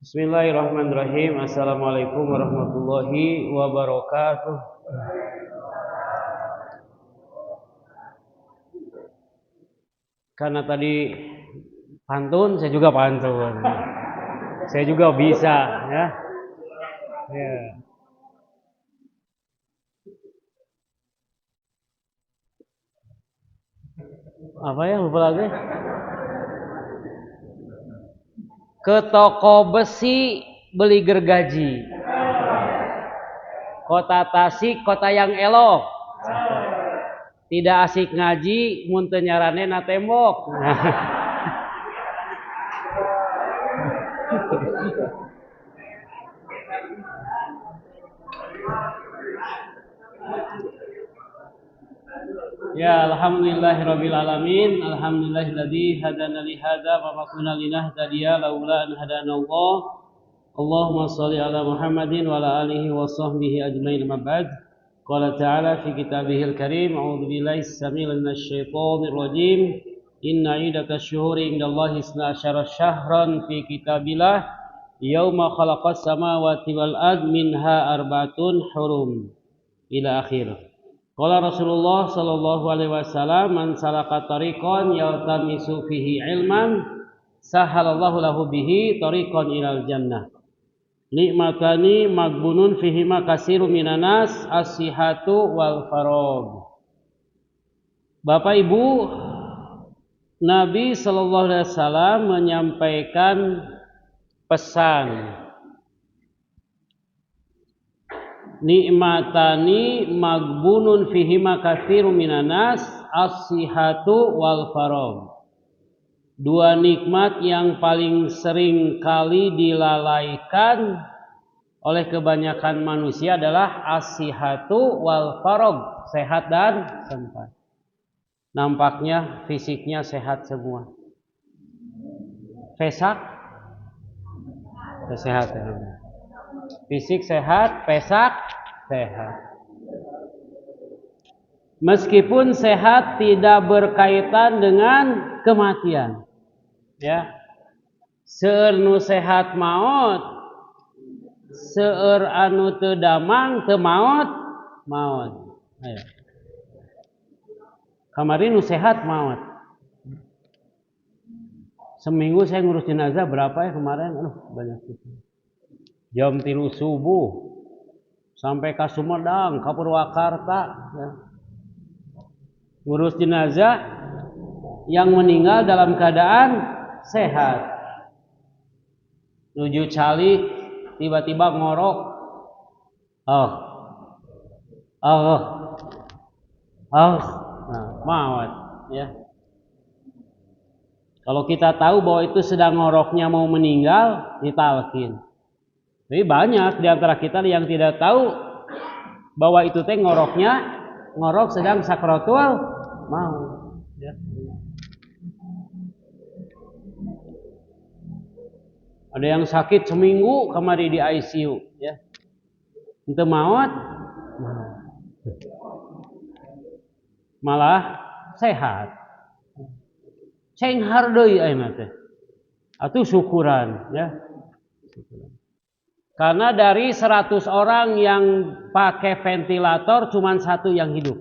Bismillahirrahmanirrahim. Assalamualaikum warahmatullahi wabarakatuh. Karena tadi pantun, saya juga pantun. Saya juga bisa, ya. Ya. Apa ya, lupa lagi? Ke toko besi beli gergaji. Kota Tasik, kota yang elok. Tidak asik ngaji, mun teu nyarane na tembok. Ya, alhamdulillahirabbil alamin. Alhamdulillahilladzi hadana li hadza wa ma kunna linahtadiya laula an hadanallah. Allahumma shalli ala Muhammadin wa ala alihi wa sahbihi ajmain. Amma ba'd. Qala ta'ala fi kitabihil karim, a'udzu billahi as-sami'il minasyaitonir rajim. Inna 'iddatash syuhuri indallahi 12 syahran fi kitabillah yauma khalaqas samawati wal ard minha arba'atun hurum. Ila akhir. Qala Rasulullah sallallahu alaihi wasallam, man salaka tariqan yaltamisu fihi ilman sahalallahu lahu bihi tariqan ilal jannah. Nikmatani magbunun fihi ma kasiru minanas as-sihhatu wal faragh. Bapak Ibu, Nabi sallallahu alaihi wasallam menyampaikan pesan, nikmatani magbunun fihi ma katsiru minanas as-sihhatu wal faragh. Dua nikmat yang paling sering kali dilalaikan oleh kebanyakan manusia adalah as-sihhatu wal faragh, sehat dan sempat. Nampaknya fisiknya sehat semua. Sehat ya. Fisik sehat, pesak sehat. Meskipun sehat tidak berkaitan dengan kematian. Ya. Seueur nu sehat maot, seueur anu teu damang teu maot. Ayo. Kamari nu sehat maot. Seminggu saya ngurus jenazah berapa ya kemarin? Banyak itu. Jam 3 subuh sampai ke Sumedang, ke Purwakarta, ya. Ngurus jenazah yang meninggal dalam keadaan sehat. Nuju calik tiba-tiba ngorok. Nah, maut, ya. Kalau kita tahu bahwa itu sedang ngoroknya mau meninggal, ditalkin. Jadi banyak di antara kita yang tidak tahu bahwa itu teh ngorok sedang sakratul maut. Ya. Ada yang sakit seminggu kemari di ICU, ya. Itu maut, malah sehat. Cenghar deui ayeuna teh. Atuh syukuran, ya. Karena dari 100 orang yang pakai ventilator cuma 1 yang hidup.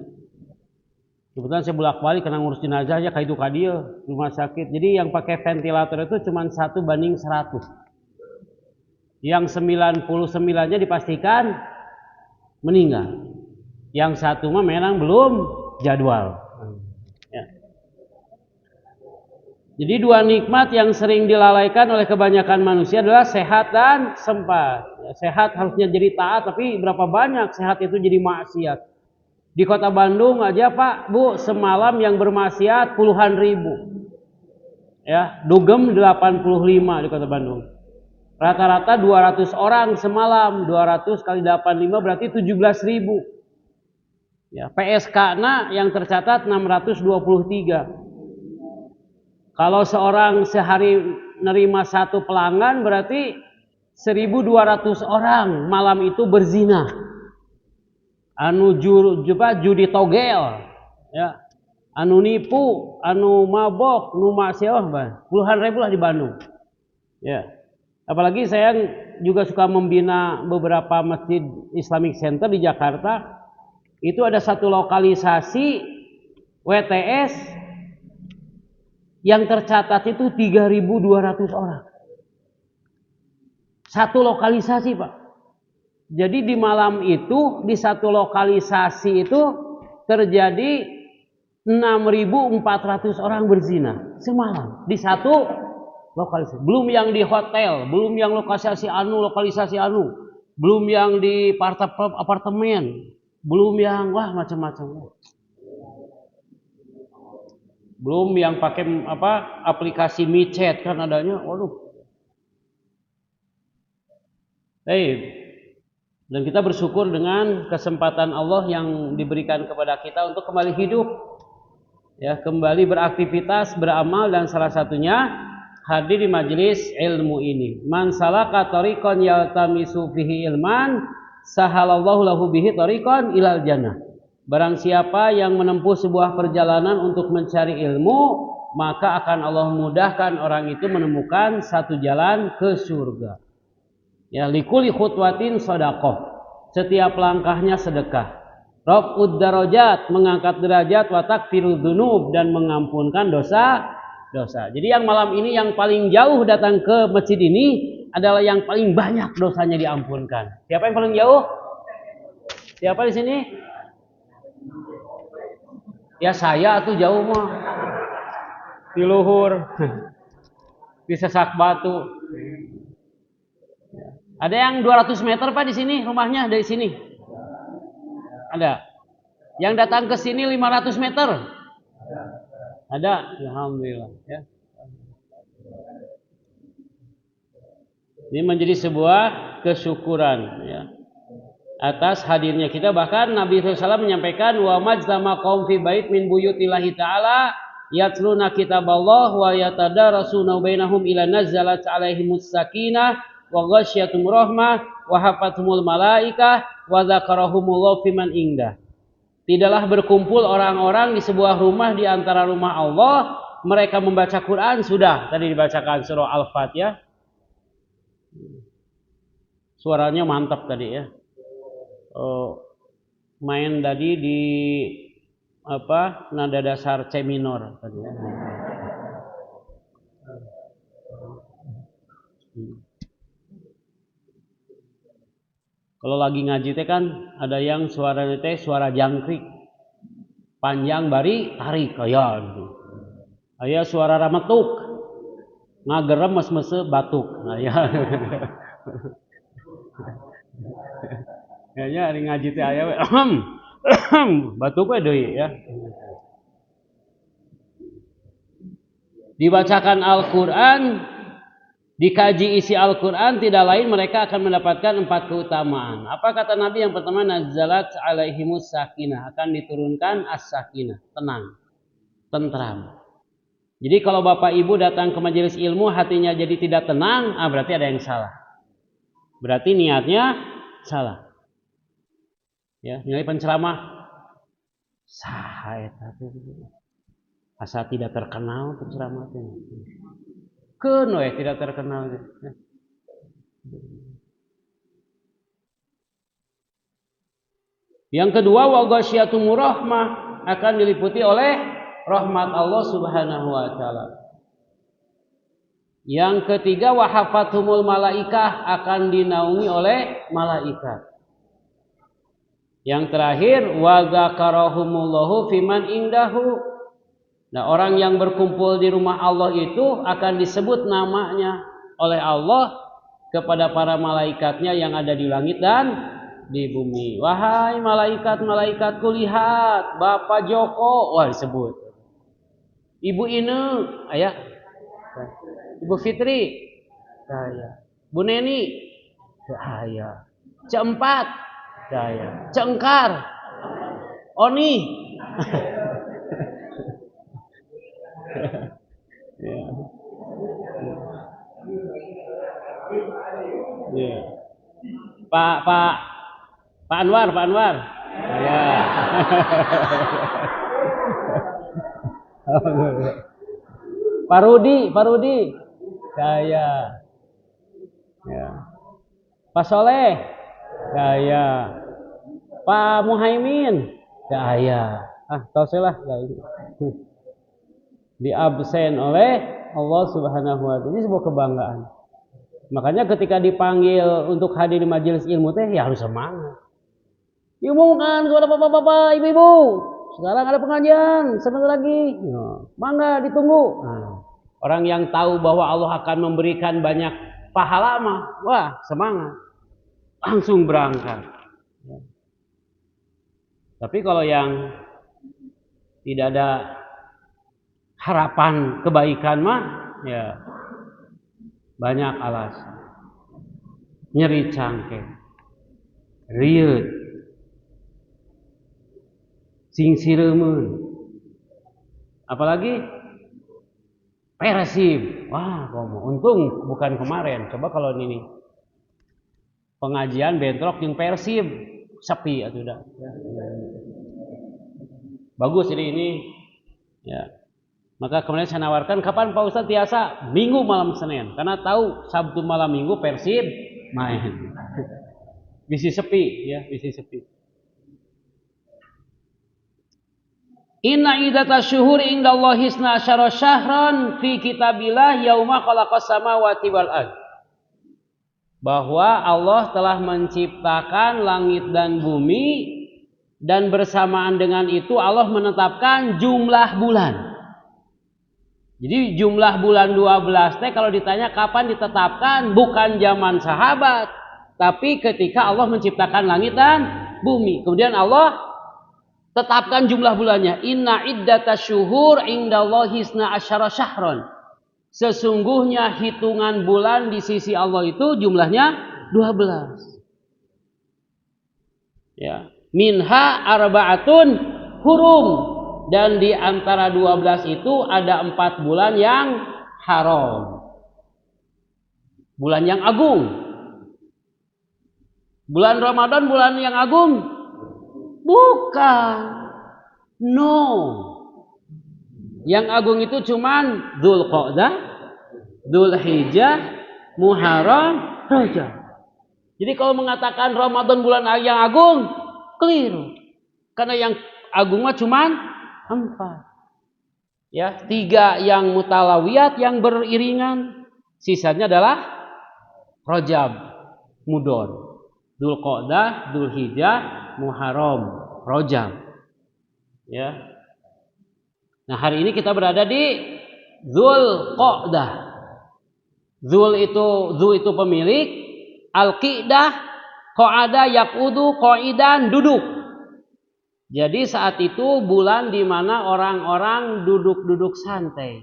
Kebetulan saya bolak-balik karena ngurus jenazah aja ka itu ka dieu rumah sakit. Jadi yang pakai ventilator itu cuma 1 banding 100. Yang 99-nya dipastikan meninggal. Yang satu mah memang belum jadwal. Ya. Jadi dua nikmat yang sering dilalaikan oleh kebanyakan manusia adalah sehat dan sempat. Sehat harusnya jadi taat, tapi berapa banyak sehat itu jadi maksiat. Di kota Bandung aja Pak, Bu, semalam yang bermaksiat puluhan ribu. Ya, dugem 85 di kota Bandung. Rata-rata 200 orang semalam, 200 kali 85 berarti 17.000. Ya, PSK-na yang tercatat 623. Kalau seorang sehari nerima satu pelanggan berarti 1.200 orang malam itu berzina. Anu judi togel, ya. Anu nipu, anu mabok, nu maksiat, puluhan ribu lah di Bandung. Ya. Apalagi saya juga suka membina beberapa masjid Islamic Center di Jakarta. Itu ada satu lokalisasi WTS yang tercatat itu 3.200 orang. Satu lokalisasi, Pak. Jadi di malam itu di satu lokalisasi itu terjadi 6.400 orang berzina semalam di satu lokalisasi. Belum yang di hotel, belum yang lokalisasi anu, belum yang di apartemen. Belum yang macam-macam. Belum yang pakai aplikasi micet kan adanya. Waduh. Dan kita bersyukur dengan kesempatan Allah yang diberikan kepada kita untuk kembali hidup. Ya, kembali beraktivitas, beramal dan salah satunya hadir di majelis ilmu ini. Man salaka tariqan yaltamisu fihi ilman sahalallahu lahu bihi tariqan ilal jannah. Barang siapa yang menempuh sebuah perjalanan untuk mencari ilmu, maka akan Allah mudahkan orang itu menemukan satu jalan ke surga. Ya, likulli khutwatin shadaqah. Setiap langkahnya sedekah. Raf'ud darajat, mengangkat derajat, wa takfirud dzunub, dan mengampunkan dosa. Jadi yang malam ini yang paling jauh datang ke masjid ini adalah yang paling banyak dosanya diampunkan. Siapa yang paling jauh? Siapa di sini? Ya saya tuh jauh mah. Di luhur. Di sesak batu. Ada yang 200 meter Pak di sini rumahnya dari sini? Ada. Yang datang ke sini 500 meter? Ada. Alhamdulillah ya. Ini menjadi sebuah kesyukuran ya. Atas hadirnya kita, bahkan Nabi SAW menyampaikan wa majtama qaum fi bait min buyutillahi ta'ala yatluna kitaballah wa yatadarasuna bainahum ila nazzalat alaihimus sakinah wa ghasyiatum rahmah wa hafathumul malaikah wa dzakarahumullahu fiman indah. Tidaklah berkumpul orang-orang di sebuah rumah di antara rumah Allah, mereka membaca Quran, sudah tadi dibacakan surah Al-Fatihah. Suaranya mantap tadi ya. Main tadi di nada dasar C minor tadi ya. Kalau lagi ngaji teh kan ada yang suaranya teh suara jangkrik panjang bari tarik aya gitu. Aya suara rametuk ngagerem mes-mese batuk. Nah ya. Kayaknya hari ngaji teh aya we batuk we deui ya. Dibacakan Al-Qur'an, dikaji isi Al-Quran, tidak lain mereka akan mendapatkan 4 keutamaan. Apa kata Nabi? Yang pertama, nazzalat alaihimus sakinah, akan diturunkan as-sakinah, tenang, tentram. Jadi kalau bapak ibu datang ke majelis ilmu hatinya jadi tidak tenang, berarti ada yang salah. Berarti niatnya salah. Ya, nilai penceramah sah eta asa tidak terkenal penceramah teh. Keun we tidak terkenal. Yang kedua, wa ghasyiatum rahmah, akan diliputi oleh rahmat Allah Subhanahu wa taala. Yang ketiga, wa hafathumul malaikah, akan dinaungi oleh malaikat. Yang terakhir, wa dzakarahumullahu fiman indahu. Nah, orang yang berkumpul di rumah Allah itu akan disebut namanya oleh Allah kepada para malaikatnya yang ada di langit dan di bumi. Wahai malaikat-malaikatku, lihat Bapak Joko, wah disebut. Ibu Ine, ayah. Ibu Fitri, saya. Bu Neni, saya. Ceempat, saya. Ceengkar, Oni. Ya. Ya. Pak Anwar. Ya. Pak Rudi. Saya. Ya. Pak Soleh. Saya. Pak Muhaimin. Saya. Tahu saya lah. Diabsen oleh Allah Subhanahu wa taala. Ini sebuah kebanggaan. Makanya ketika dipanggil untuk hadir di majelis ilmu teh ya harus semangat. Diumumkan kepada bapak-bapak, ibu-ibu, sekarang ada pengajian, sebentar lagi. Mangga ditunggu. Orang yang tahu bahwa Allah akan memberikan banyak pahala mah, wah semangat. Langsung berangkat. Tapi kalau yang tidak ada harapan kebaikan mah ya banyak alasan. Nyeri cangkeng, riut, sing siremen, apalagi Persib. Wah, untung bukan kemarin. Coba kalau ini pengajian bentrok yang Persib, sepi atau udah. Bagus ini ya. Maka kemudian saya nawarkan, kapan Pak Ustadz biasa? Minggu malam Senin, karena tahu Sabtu malam Minggu Persib main. Bisi sepi ya, bisi sepi. Inna iddatash syuhuri indallahi isna asyara syahran fi kitabillah yauma khalaqas samawati wal ardh. Bahwa Allah telah menciptakan langit dan bumi, dan bersamaan dengan itu Allah menetapkan jumlah bulan. Jadi jumlah bulan 12 teh kalau ditanya kapan ditetapkan, bukan zaman sahabat, tapi ketika Allah menciptakan langit dan bumi. Kemudian Allah tetapkan jumlah bulannya. Inna iddatash syuhur indallahi isna asyara syahran. Sesungguhnya hitungan bulan di sisi Allah itu jumlahnya 12. Ya. Minha arba'atun hurum. Dan di antara 12 itu ada 4 bulan yang haram. Bulan yang agung. Bulan Ramadan bulan yang agung? Bukan. No. Yang agung itu cuman Dzulqa'dah, Dzulhijjah, Muharram, Rajab. Jadi kalau mengatakan Ramadan bulan yang agung, keliru. Karena yang agung mah cuman 4. Ya, 3 yang mutalawiyat yang beriringan, sisanya adalah Rajab, Mudhar, Dzulqa'dah, Dzulhijjah, Muharram, Rajab. Ya. Nah, hari ini kita berada di Dzulqa'dah. Dzul itu pemilik, Al-Qidah, Qa'ada yaqudu, qa'idan duduk. Jadi saat itu bulan di mana orang-orang duduk-duduk santai.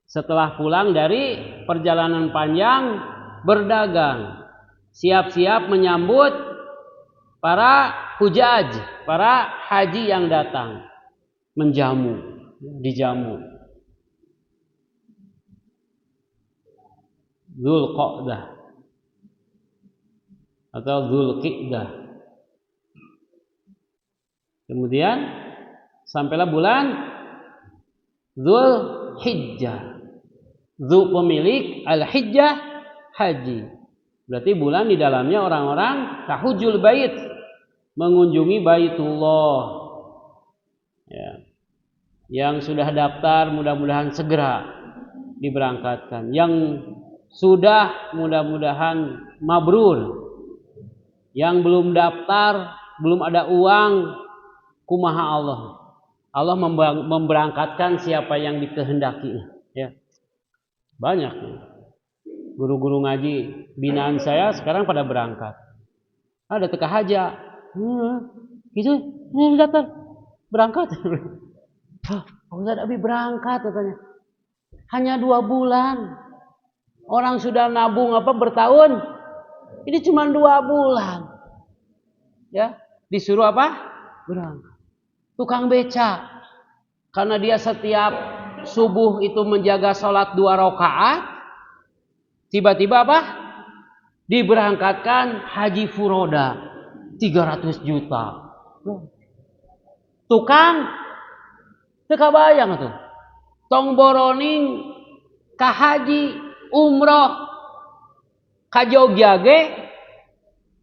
Setelah pulang dari perjalanan panjang berdagang, siap-siap menyambut para hujaj, para haji yang datang, dijamu. Dzulqa'dah atau Dzulqidah. Kemudian sampailah bulan Dzulhijjah. Dzu pemilik, Al-Hijjah haji. Berarti bulan di dalamnya orang-orang tahujul bait, mengunjungi Baitullah. Ya. Yang sudah daftar mudah-mudahan segera. diberangkatkan. Yang sudah mudah-mudahan mabrur. Yang belum daftar, belum ada uang, kumaha Allah. Allah memberangkatkan siapa yang dikehendaki. Ya. Banyak. Guru-guru ngaji binaan saya sekarang pada berangkat. Ada teka haja. Gitu, ini datang berangkat. Ustaz Abi berangkat katanya. Hanya 2 bulan. Orang sudah nabung bertahun. Ini cuma 2 bulan. Ya, disuruh apa? Berangkat. Tukang beca. Karena dia setiap subuh itu menjaga sholat 2 rakaat. Tiba-tiba apa? Diberangkatkan haji furoda 300 juta. Tukang teka bayang tuh. Tong boroning ka haji umroh ka Jogja ge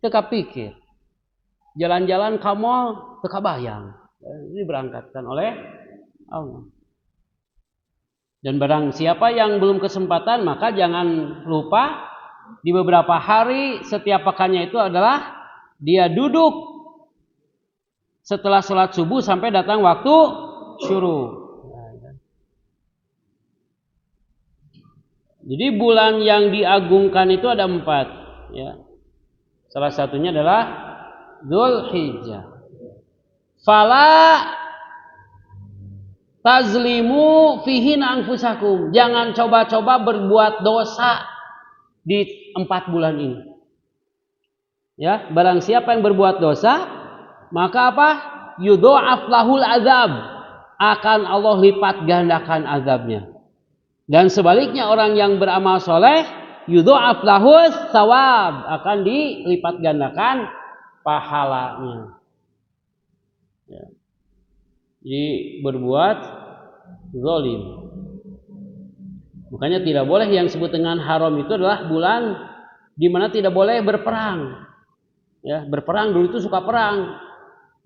teka pikir. Jalan-jalan ka mall teka bayang. Ini berangkatkan oleh Allah. Dan barang siapa yang belum kesempatan, maka jangan lupa di beberapa hari setiap pekannya itu adalah dia duduk setelah sholat subuh sampai datang waktu syuruk. Jadi bulan yang diagungkan itu ada 4. Ya. Salah satunya adalah Dzulhijjah. Fala tazlimu fihin anfusakum. Jangan coba-coba berbuat dosa di 4 bulan ini. Ya, barang siapa yang berbuat dosa, maka apa? Yudha'af lahul azab. Akan Allah lipat gandakan azabnya. Dan sebaliknya orang yang beramal soleh, yudha'af lahus sawab. Akan dilipat gandakan pahalanya. Ya. Jadi berbuat zalim. Makanya tidak boleh yang disebut dengan haram itu adalah bulan di mana tidak boleh berperang. Ya, berperang dulu itu suka perang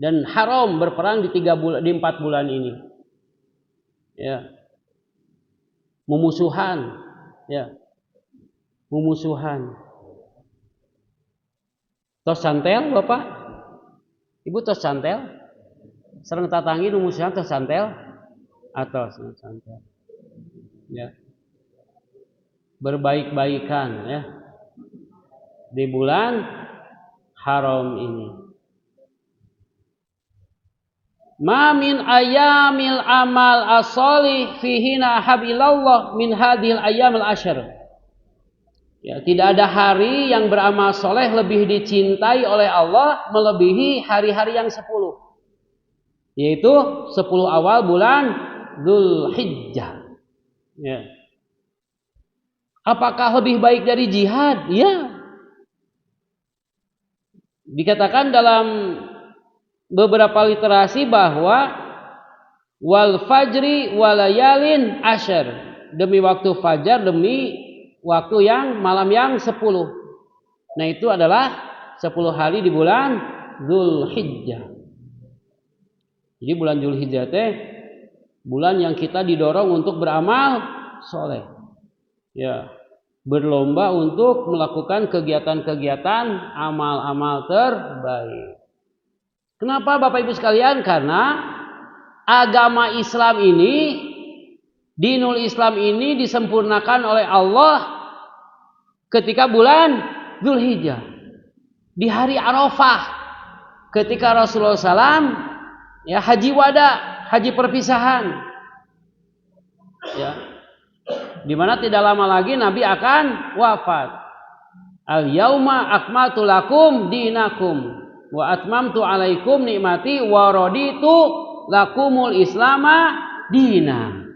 dan haram berperang di 4 bulan ini. Ya. Memusuhan, ya. Memusuhan. Tos santel Bapak? Ibu tos santel? Sareng tatangi nu musuhan tos santel? Atos santel. Ya. Berbaik-baikan ya. Di bulan haram ini. Ma min ayamil amal as-solih fihina habilallah min hadhil ayyamil asyr. Ya, tidak ada hari yang beramal soleh lebih dicintai oleh Allah melebihi hari-hari yang 10. Yaitu 10 awal bulan Dzulhijjah. Ya. Apakah lebih baik dari jihad? Ya. Dikatakan dalam beberapa literasi bahwa wal fajri walayalin asyr, demi waktu fajar, demi waktu yang malam yang 10. Nah itu adalah 10 hari di bulan Dzulhijjah. Jadi bulan Dzulhijjah teh bulan yang kita didorong untuk beramal soleh. Ya, berlomba untuk melakukan kegiatan-kegiatan amal-amal terbaik. Kenapa Bapak Ibu sekalian? Karena agama Islam ini, dinul Islam ini disempurnakan oleh Allah ketika bulan Dzulhijjah. Di hari Arafah ketika Rasulullah SAW ya haji wada, haji perpisahan. Ya. Di mana tidak lama lagi Nabi akan wafat. Al yauma akmaltu lakum dinakum wa atmamtu alaikum nikmati wa raditu lakumul islama dina.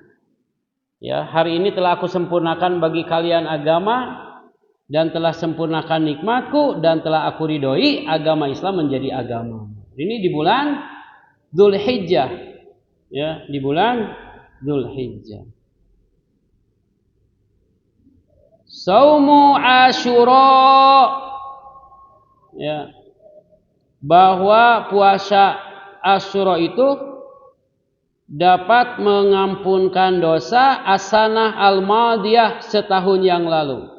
Ya, hari ini telah aku sempurnakan bagi kalian agama dan telah sempurnakan nikmatku dan telah aku ridhoi agama Islam menjadi agama. Ini di bulan Dzulhijjah. Ya, di bulan Dzulhijjah. Saumu Asyura. Ya. Bahwa puasa Asyura itu dapat mengampunkan dosa as-sanah al-madiyah setahun yang lalu.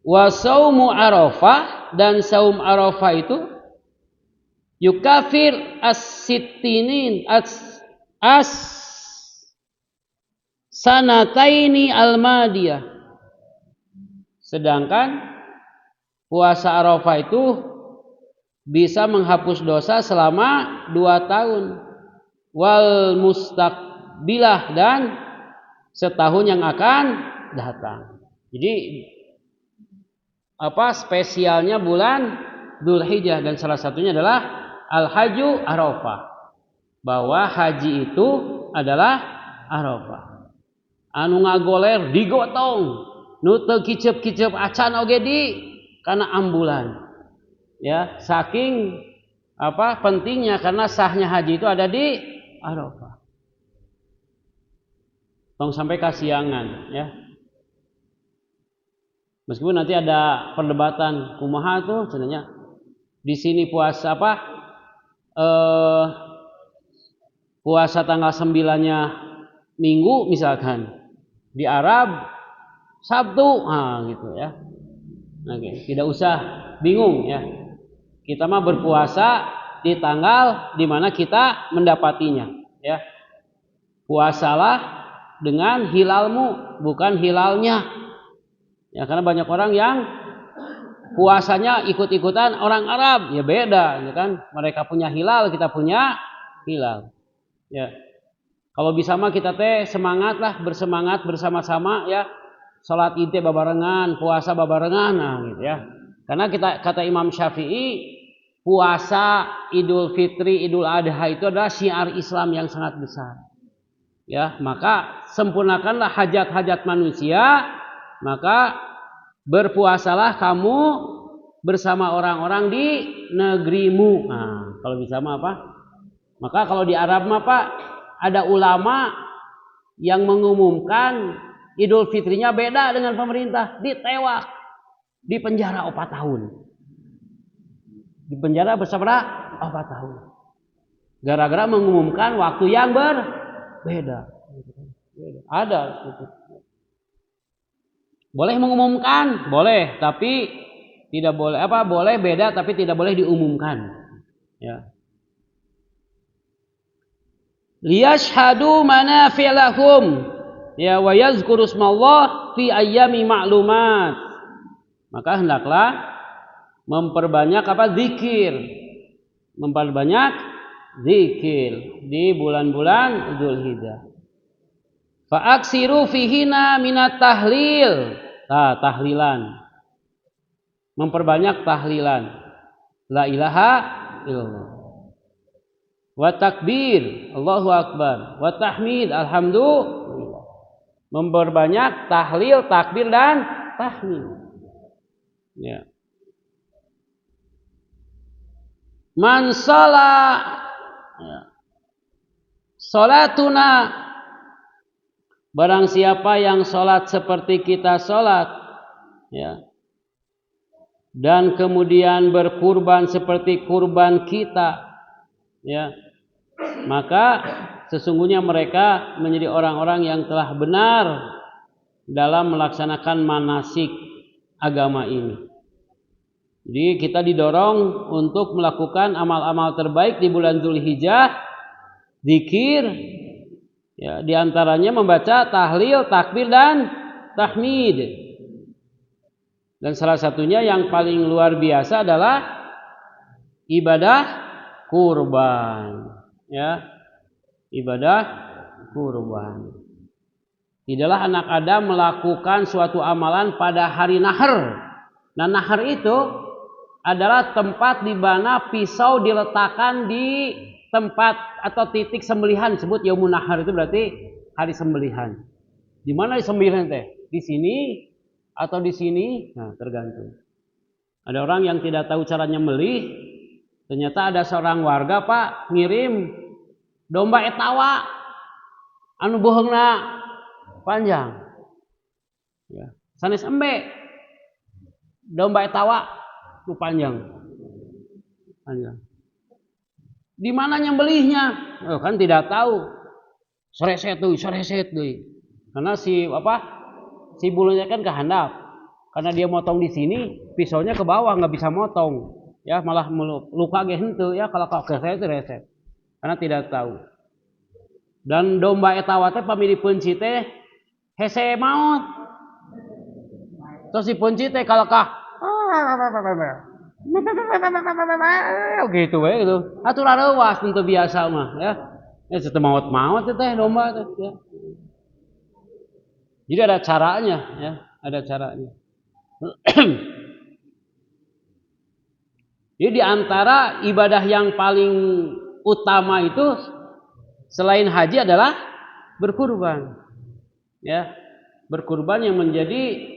Wa saumu Arafah, dan saum Arafah itu yukafir as-sittinin as-sanataini al-madiyah. Sedangkan puasa Arafah itu bisa menghapus dosa selama 2 tahun. Wal mustaqbilah, dan setahun yang akan datang. Jadi spesialnya bulan Dzulhijjah, dan salah satunya adalah Al-Hajju Arafah. Bahwa haji itu adalah Arafah. Anu ngagoler digotong, nu teu kicep-kicep acan oge di kana ambulan. Ya, saking pentingnya, karena sahnya haji itu ada di Arafah. Tong sampai kasiangan, ya. Meskipun nanti ada perdebatan kumaha tuh cenanya. Di sini puasa puasa tanggal 9-nya Minggu misalkan. Di Arab Sabtu, gitu ya. Oke, tidak usah bingung ya. Kita mah berpuasa di tanggal di mana kita mendapatinya, ya. Puasalah dengan hilalmu, bukan hilalnya. Ya, karena banyak orang yang puasanya ikut-ikutan orang Arab, ya beda, ya kan? Mereka punya hilal, kita punya hilal. Ya. Kalau bisa mah kita semangatlah, bersemangat bersama-sama ya. Salat Id babarengan, puasa babarengan, gitu ya. Karena kata Imam Syafi'i, puasa Idul Fitri, Idul Adha itu adalah syiar Islam yang sangat besar. Ya, maka sempurnakanlah hajat-hajat manusia, maka berpuasalah kamu bersama orang-orang di negerimu. Nah, kalau bisa mah maka kalau di Arab mah ada ulama yang mengumumkan Idul Fitrinya beda dengan pemerintah, ditewak, di penjara 4 tahun. Di penjara bersama 4 tahun. Gara-gara mengumumkan waktu yang berbeda. Ada gitu. Boleh mengumumkan, boleh, tapi tidak boleh boleh beda tapi tidak boleh diumumkan. Ya. Liyashhadu manafi'a lahum, ya, wa yazkuru ismallah fi ayyami ma'lumat. Maka hendaklah memperbanyak zikir. Memperbanyak zikir di bulan-bulan Dzulhijjah. Fa aksiru fihina minat tahlil. Tahlilan. Memperbanyak tahlilan. La ilaha illallah. Wa takbir, Allahu akbar. Wa tahmid, alhamdulillah. Memperbanyak tahlil, takbir dan tahmid. Ya. Man sholat, ya. Sholatuna, barang siapa yang sholat seperti kita sholat, ya, dan kemudian berkurban seperti kurban kita, ya, maka sesungguhnya mereka menjadi orang-orang yang telah benar dalam melaksanakan manasik agama ini. Jadi kita didorong untuk melakukan amal-amal terbaik di bulan Dzulhijjah, zikir, ya, diantaranya membaca tahlil, takbir dan tahmid. Dan salah satunya yang paling luar biasa adalah ibadah kurban, ya, ibadah kurban. Tidaklah anak Adam melakukan suatu amalan pada hari nahar. Nah, nahar itu adalah tempat di mana pisau diletakkan di tempat atau titik sembelihan, disebut yaumun nahar, itu berarti hari sembelihan. Di mana disembelihan teh? Di sini atau di sini? Nah, tergantung. Ada orang yang tidak tahu cara nyembelih, ternyata ada seorang warga ngirim domba etawa anu bohongna panjang. Ya, sanes embe domba etawa itu panjang. Di mana nyembelihnya? Kan tidak tahu. Soreset deui. Karena si bulunya kan kehandap. Karena dia motong di sini, pisaunya ke bawah nggak bisa motong. Ya malah luka ge henteu ya kalau kereset. Karena tidak tahu. Dan domba eta teh pami dipeunci teh hese maot. Terus dipeunci teh kalekah gitu we gitu. Aturan leuwas tentu biasa mah ya. Ya teu maot-maot teh domba teh ya. Jadi ada caranya ya, ada caranya. Jadi di antara ibadah yang paling utama itu selain haji adalah berkurban. Ya, berkurban yang menjadi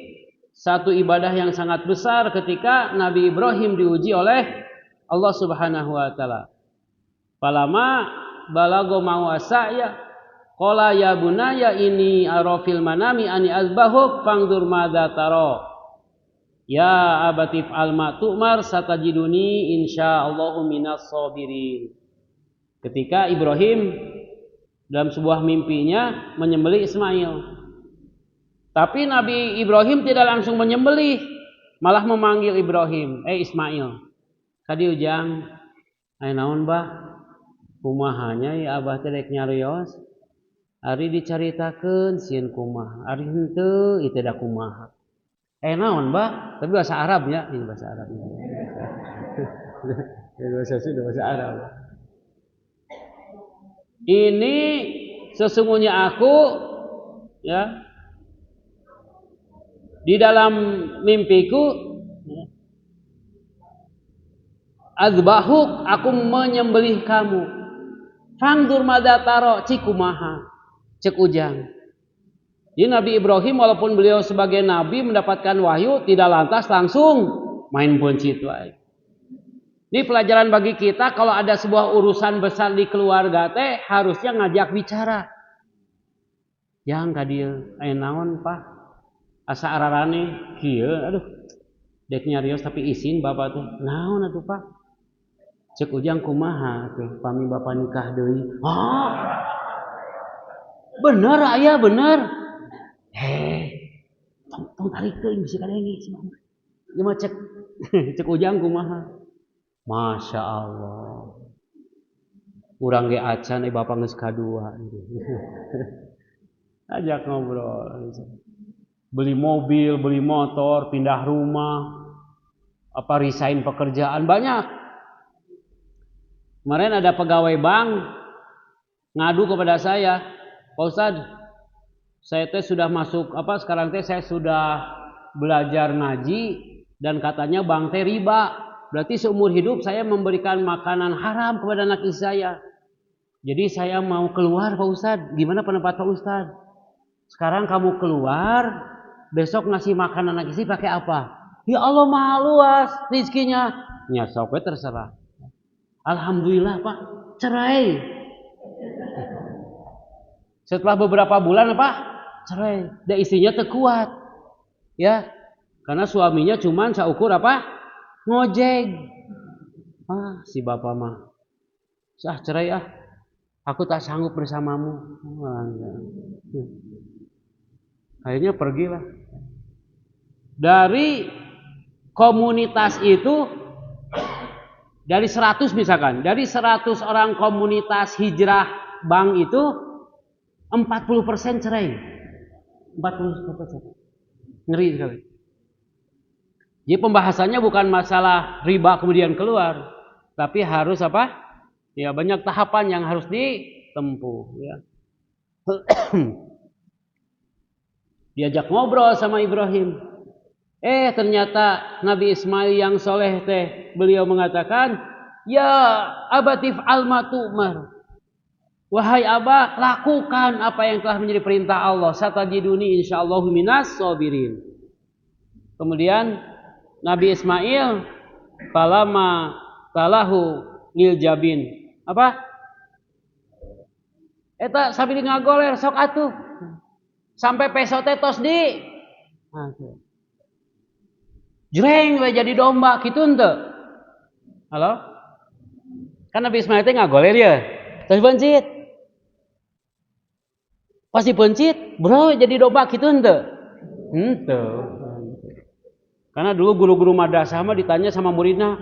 satu ibadah yang sangat besar ketika Nabi Ibrahim diuji oleh Allah Subhanahu wa taala. Palama balago mau asaya qala ya bunaya ini arafil manami ani azbahuk fangdur madza tara. Ya abatif alma tu'mar satajiduni insyaallahu minas sabirin. Ketika Ibrahim dalam sebuah mimpinya menyembelih Ismail. Tapi Nabi Ibrahim tidak langsung menyembelih, malah memanggil Ismail. Kadi ujang, aya naon bah? Kumahanya ya abah teh rek nyarios. Ari dicaritakeun sieun kumaha, ari henteu ieu teh da kumaha. Naon bah? Tapi bahasa Arabnya, ini bahasa Arab. bahasa Arab. Ini sesungguhnya aku ya di dalam mimpiku azbahuk aku menyembelih kamu. Fangdur madza taro cikumaha cek ujang. Jadi Nabi Ibrahim walaupun beliau sebagai nabi mendapatkan wahyu tidak lantas langsung main punci itu aja. Ini pelajaran bagi kita kalau ada sebuah urusan besar di keluarga teh harusnya ngajak bicara. Yang ka dieu aya naon Pak? Asa ararane kieu aduh dek nyarios tapi izin bapak tuh. Naon atuh Pak? Cek ujang kumaha tuh pami bapak nikah deui. Oh. Bener aya bener. Tong tarik teuing bisi kadenge si mama. Ieu mah cek ujang kumaha? Masya Allah. Urang ge acan bapak geus kadua. Ajak ngobrol. Beli mobil, beli motor, pindah rumah, resign pekerjaan banyak. Kemarin ada pegawai bank ngadu kepada saya, Pak Ustadz, saya teh sudah masuk sekarang teh saya sudah belajar ngaji dan katanya bank teh riba. Berarti seumur hidup saya memberikan makanan haram kepada anak istri saya. Jadi saya mau keluar Pak Ustadz. Gimana pendapat Pak Ustadz? Sekarang kamu keluar, besok ngasih makan anak istri pakai apa? Ya Allah maha luas rizkinya. Ya sokwe terserah. Alhamdulillah Pak, cerai. Setelah beberapa bulan cerai. Dan istrinya terkuat. Ya, karena suaminya cuman seukur ngojek. Si bapak mah, cerai aku tak sanggup bersamamu. Akhirnya pergilah. Dari komunitas itu, dari 100 misalkan, dari 100 orang komunitas hijrah bank itu 40% cerai. 40%. Ngeri sekali. Jadi pembahasannya bukan masalah riba kemudian keluar, tapi harus ya banyak tahapan yang harus ditempuh ya. Diajak ngobrol sama Ibrahim. Ternyata Nabi Ismail yang soleh teh beliau mengatakan, ya abatif alma tu'mar. Wahai abah, lakukan apa yang telah menjadi perintah Allah. Satajiduni insyaallahu minas sabirin. Kemudian Nabi Ismail falama talahu lil jabin. Eta sabili ngagoler sok atuh. Sampai peso teh tos di jreng we jadi domba kitu henteu? Halo? Kan Nabi Ismail teh ngagoler ya. Terus bencit. Pasti pencit, bro jadi domba gitu ente. Ente. Karena dulu guru-guru madrasah mah ditanya sama muridnya,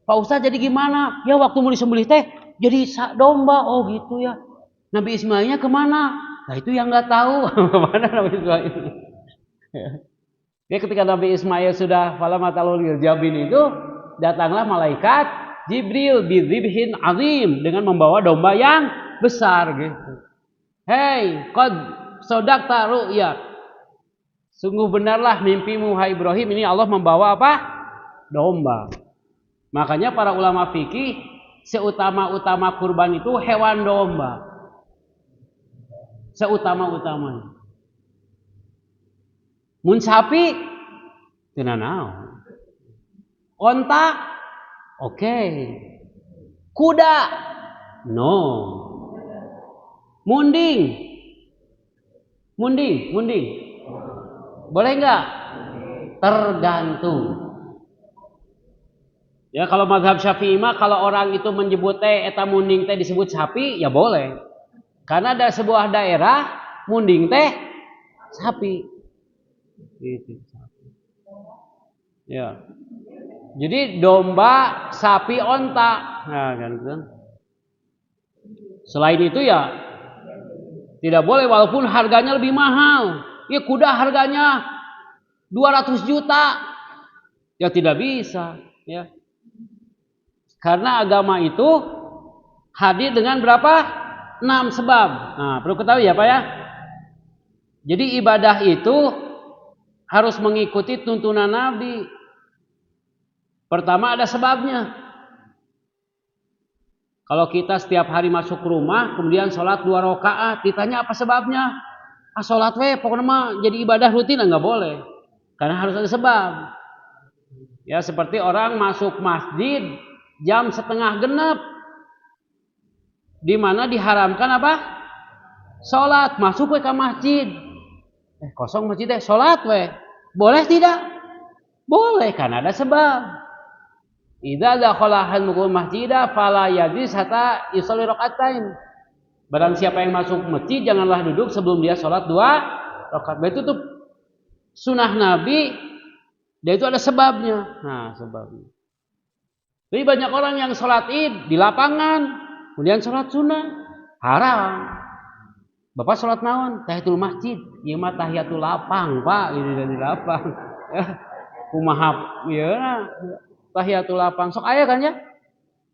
Pak Ustadz jadi gimana? Ya waktu mau disembelih teh jadi domba. Oh gitu ya. Nabi Ismailnya kemana? Nah itu yang nggak tahu. Kemana Nabi Ismail? Ya ketika Nabi Ismail sudah fala matalul jabin itu, datanglah malaikat Jibril bidzibhin azim dengan membawa domba yang besar gitu. Hei, qad sadaqta ru'ya. Sungguh benarlah mimpimu hai Ibrahim. Ini Allah membawa apa? Domba. Makanya para ulama fikih seutama-utama kurban itu hewan domba. Seutama-utamanya. Mun sapi teu naon. Onta oke. Kuda no. Munding. Boleh enggak? Tergantung. Ya kalau mazhab Syafi'i mah kalau orang itu menyebut teh eta munding teh disebut sapi ya boleh. Karena ada sebuah daerah munding teh sapi. Gitu. Ya. Jadi domba, sapi, onta. Nah, kan. Selain itu ya tidak boleh walaupun harganya lebih mahal. Ya kuda harganya 200 juta. Ya tidak bisa, ya. Karena agama itu hadir dengan berapa? 6 sebab. Nah, perlu ketahui ya Pak ya. Jadi ibadah itu harus mengikuti tuntunan Nabi. Pertama ada sebabnya. Kalau kita setiap hari masuk ke rumah, kemudian sholat 2 rakaat, ditanya apa sebabnya? Sholat pokoknya mah jadi ibadah rutin nggak boleh. Karena harus ada sebab. Ya seperti orang masuk masjid jam 6:30, di mana diharamkan apa? Sholat. Masuk ke masjid. Kosong masjid sholat boleh tidak? Boleh karena ada sebab. Idza dakhala ahadukum masjidah fala yajlis hatta yusalli rakaatain. Barang siapa yang masuk masjid janganlah duduk sebelum dia sholat 2 rakaat. Itu tuh sunnah Nabi, dan itu ada sebabnya. Nah, sebabnya. Jadi banyak orang yang sholat id di lapangan, kemudian sholat sunnah haram. Bapak sholat naon? Tahiyatul masjid. Ieu mah tahiyatul lapang, Pak. Ini dari lapang. Kumaha ya. Tahiyatul lapang. Sok aya kan ya?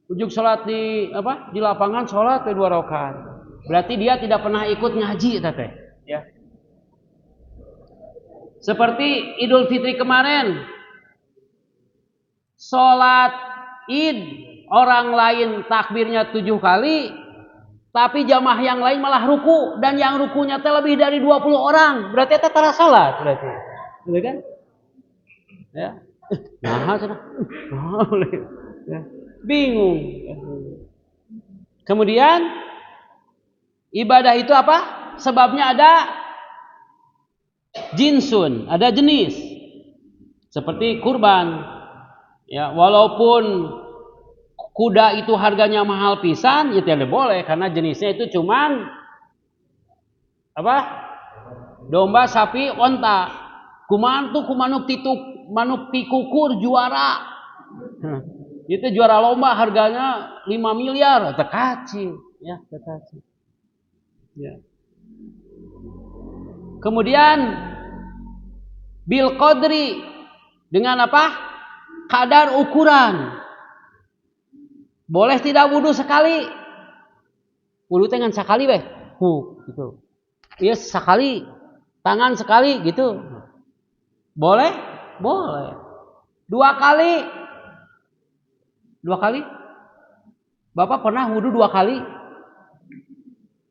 Ujug sholat di apa? Di lapangan sholat 2 rakaat. Berarti dia tidak pernah ikut ngaji teh. Ya. Seperti Idul Fitri kemarin. Sholat id orang lain takbirnya 7 kali, tapi jamaah yang lain malah ruku, dan yang rukunya teh lebih dari 20 orang. Berarti itu tara salat berarti. Betul kan? Ya. Nah, ya. Bingung. Kemudian ibadah itu apa? Sebabnya ada jinsun, ada jenis. Seperti kurban. Ya, walaupun kuda itu harganya mahal pisan, ya tidak boleh karena jenisnya itu cuman apa? Domba, sapi, onta. Kumantu kumanuk tituk manuk pikukur juara. Itu juara lomba harganya 5 miliar, tekacil, ya, tekacil. Ya. Kemudian bil qadri dengan apa? Kadar ukuran. Boleh tidak wudhu sekali? Wudhu dengan sekali gitu. Iya sekali, tangan sekali gitu. Boleh? Boleh. 2 kali? 2 kali? Bapak pernah wudhu 2 kali?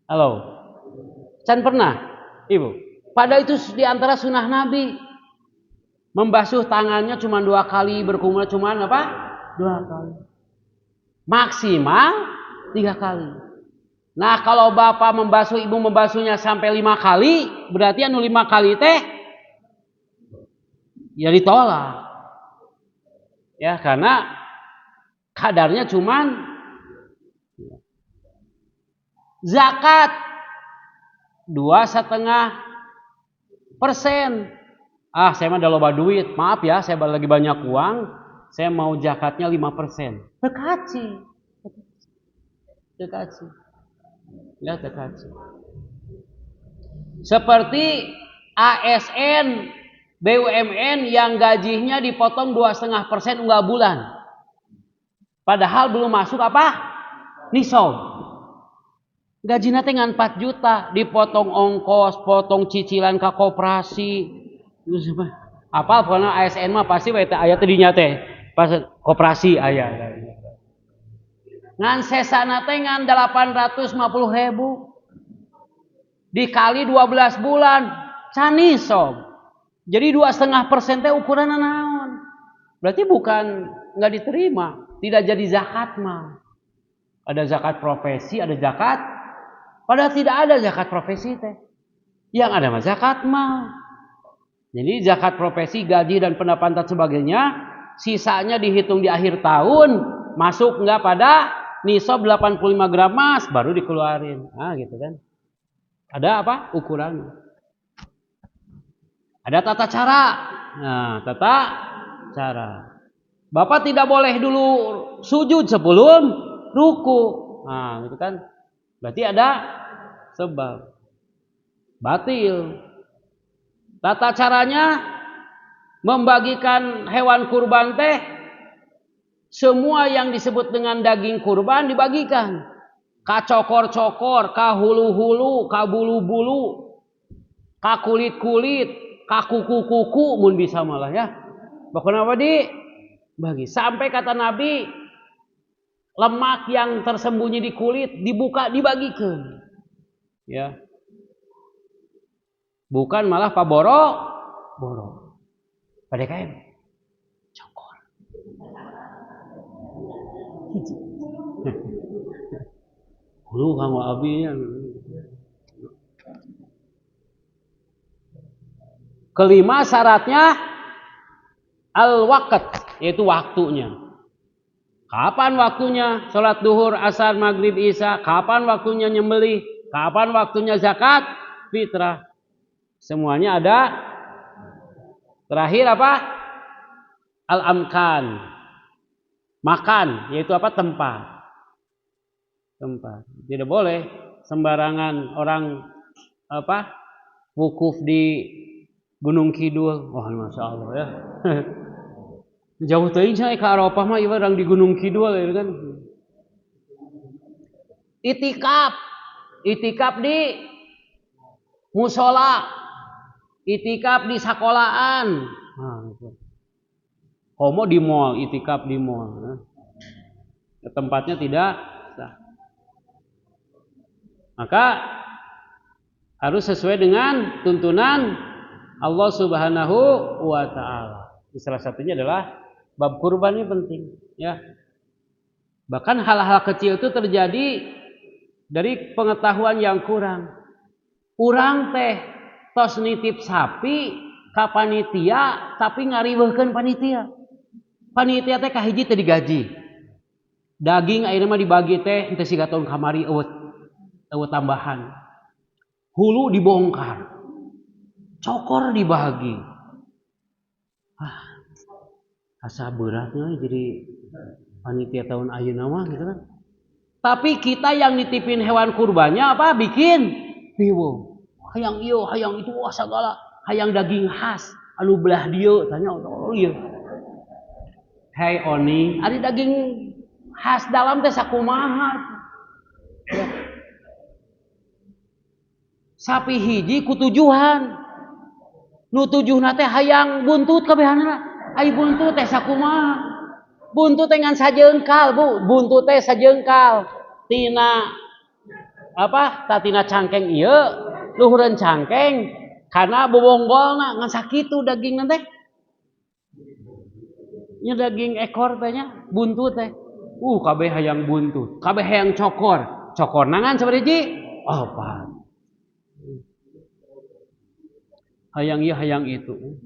Halo? Can pernah? Ibu? Pada itu diantara sunnah Nabi. Membasuh tangannya cuma 2 kali, berkumur cuma apa? 2 kali. Maksimal 3 kali. Nah kalau bapak membasuh, ibu membasuhnya sampai 5 kali, berarti anu 5 kali teh ya ditolak. Ya karena kadarnya cuman zakat. 2,5%. Saya mah udah loba duit, maaf ya, saya lagi banyak uang, saya mau zakatnya 5%. Terkaci. Ya, terkaci. Seperti ASN, BUMN yang gajinya dipotong 2,5% enggak bulan. Padahal belum masuk nisab. Gajinya dengan 4 juta, dipotong ongkos, potong cicilan ke koperasi. Pokoknya ASN mah pasti aya tadinya teh pas koperasi aya. Ngan sesana teh ngan 850.000 dikali 12 bulan can nisab. Jadi 2,5% teh ukuran naon? Berarti bukan nggak diterima, tidak jadi zakat mah. Ada zakat profesi, ada zakat. Padahal tidak ada zakat profesi teh. Yang ada mah zakat mah. Jadi zakat profesi, gaji dan pendapatan dan sebagainya, sisanya dihitung di akhir tahun, masuk nggak pada nisab 85 gram emas baru dikeluarin. Gitu kan. Ada ukuran. Ada tata cara. Tata cara. Bapak tidak boleh dulu sujud sebelum ruku. Gitu kan. Berarti ada sebab. Batil. Tata caranya membagikan hewan kurban teh, semua yang disebut dengan daging kurban dibagikan. Ka cokor-cokor, ka hulu-hulu, ka bulu-bulu, ka kulit-kulit, ka kuku-kuku, mun bisa malah ya. Pokoknya bagi. Sampai kata Nabi, lemak yang tersembunyi di kulit dibuka dibagikan. Ya. Bukan malah borok. Pada kain cokor. Hulu kamu abinya. Kelima syaratnya al-waqt, yaitu waktunya. Kapan waktunya sholat duhur, asar, maghrib, isya? Kapan waktunya nyembelih? Kapan waktunya zakat fitrah? Semuanya ada. Terakhir Al-amkan. Makan, yaitu tempat. Tidak boleh sembarangan orang wukuf di Gunung Kidul. Masya Allah ya. Jauh teuing saya ke Arafah mah ieu orang di Gunung Kidul ya kan. Itikaf di musola. Itikaf di sekolahan. Komo di mall, itikaf di mall. Tempatnya tidak sah. Maka harus sesuai dengan tuntunan Allah Subhanahu wa taala. Salah satunya adalah bab kurban ini penting, ya. Bahkan hal-hal kecil itu terjadi dari pengetahuan yang kurang. Urang teh tos nitip sapi ka panitia tapi ngariweuhkeun panitia. Panitia teh kahiji teh digaji. Daging ayeuna mah dibagi teh henteu siga taun kamari eueuh tambahan. Hulu dibongkar. Cokor dibagi. Asa beratnya jadi panitia tahun ayeuna mah gitu kan. Tapi kita yang nitipin hewan kurbannya bikin piwuh. Hayang ieu, hayang itu, sagala. Hayang daging khas anu belah dieu tanya ieu. Hei Oni, ari daging khas dalam teh sakumaha? Sapi hiji kutujuhan. Nu tujuhna teh hayang buntut kabehanana. Ai buntut teh sakumaha? Buntut teh ngan sajengkal, Bu. Buntut teh sajengkal. Tina tatina cangkeng ieu, luhureun cangkeng karena bobonggolna ngan sakitu daging teh. Nya daging ekor teh nya buntut teh. Kabeh hayang buntut, kabeh hayang cokor. Cokor nangan sabaraha? Hayang ieu hayang itu.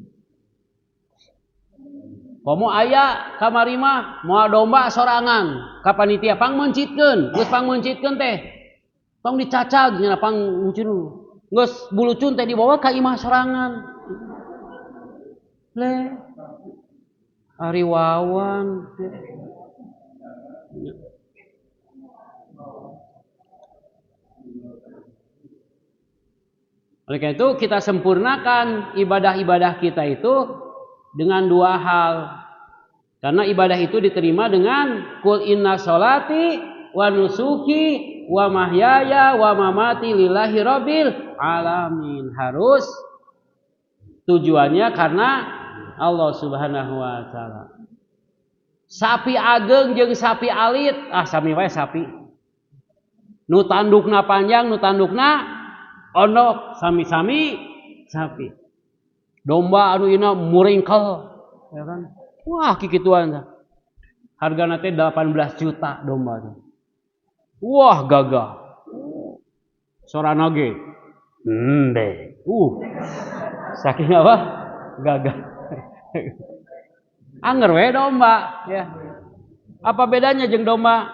Komo aya kamari mah moal domba sorangan ka panitia pangmeuncitkeun, geus pangmeuncitkeun teh. Tong dicacag nya pangmuncul. Geus bulucun teh dibawa ka imah sorangan. Le ari wawan. Oleh karena itu kita sempurnakan ibadah-ibadah kita itu dengan dua hal. Karena ibadah itu diterima dengan qul inna sholati wa nusuki wa mahyaya wa mamati lillahi rabbil alamin. Harus tujuannya karena Allah Subhanahu wa taala. Sapi ageng jeung sapi alit, sami wae sapi. Nu tandukna panjang, nu tandukna ondok, sami-sami sapi. Domba anu ina muringkel, ya kan? Wah, kikituan. Hargana teh 18 juta domba teh. Wah, gagah. Sorana ge. Embe. Saking apa? Gagah. Anger we domba, ya. Apa bedanya jeung domba?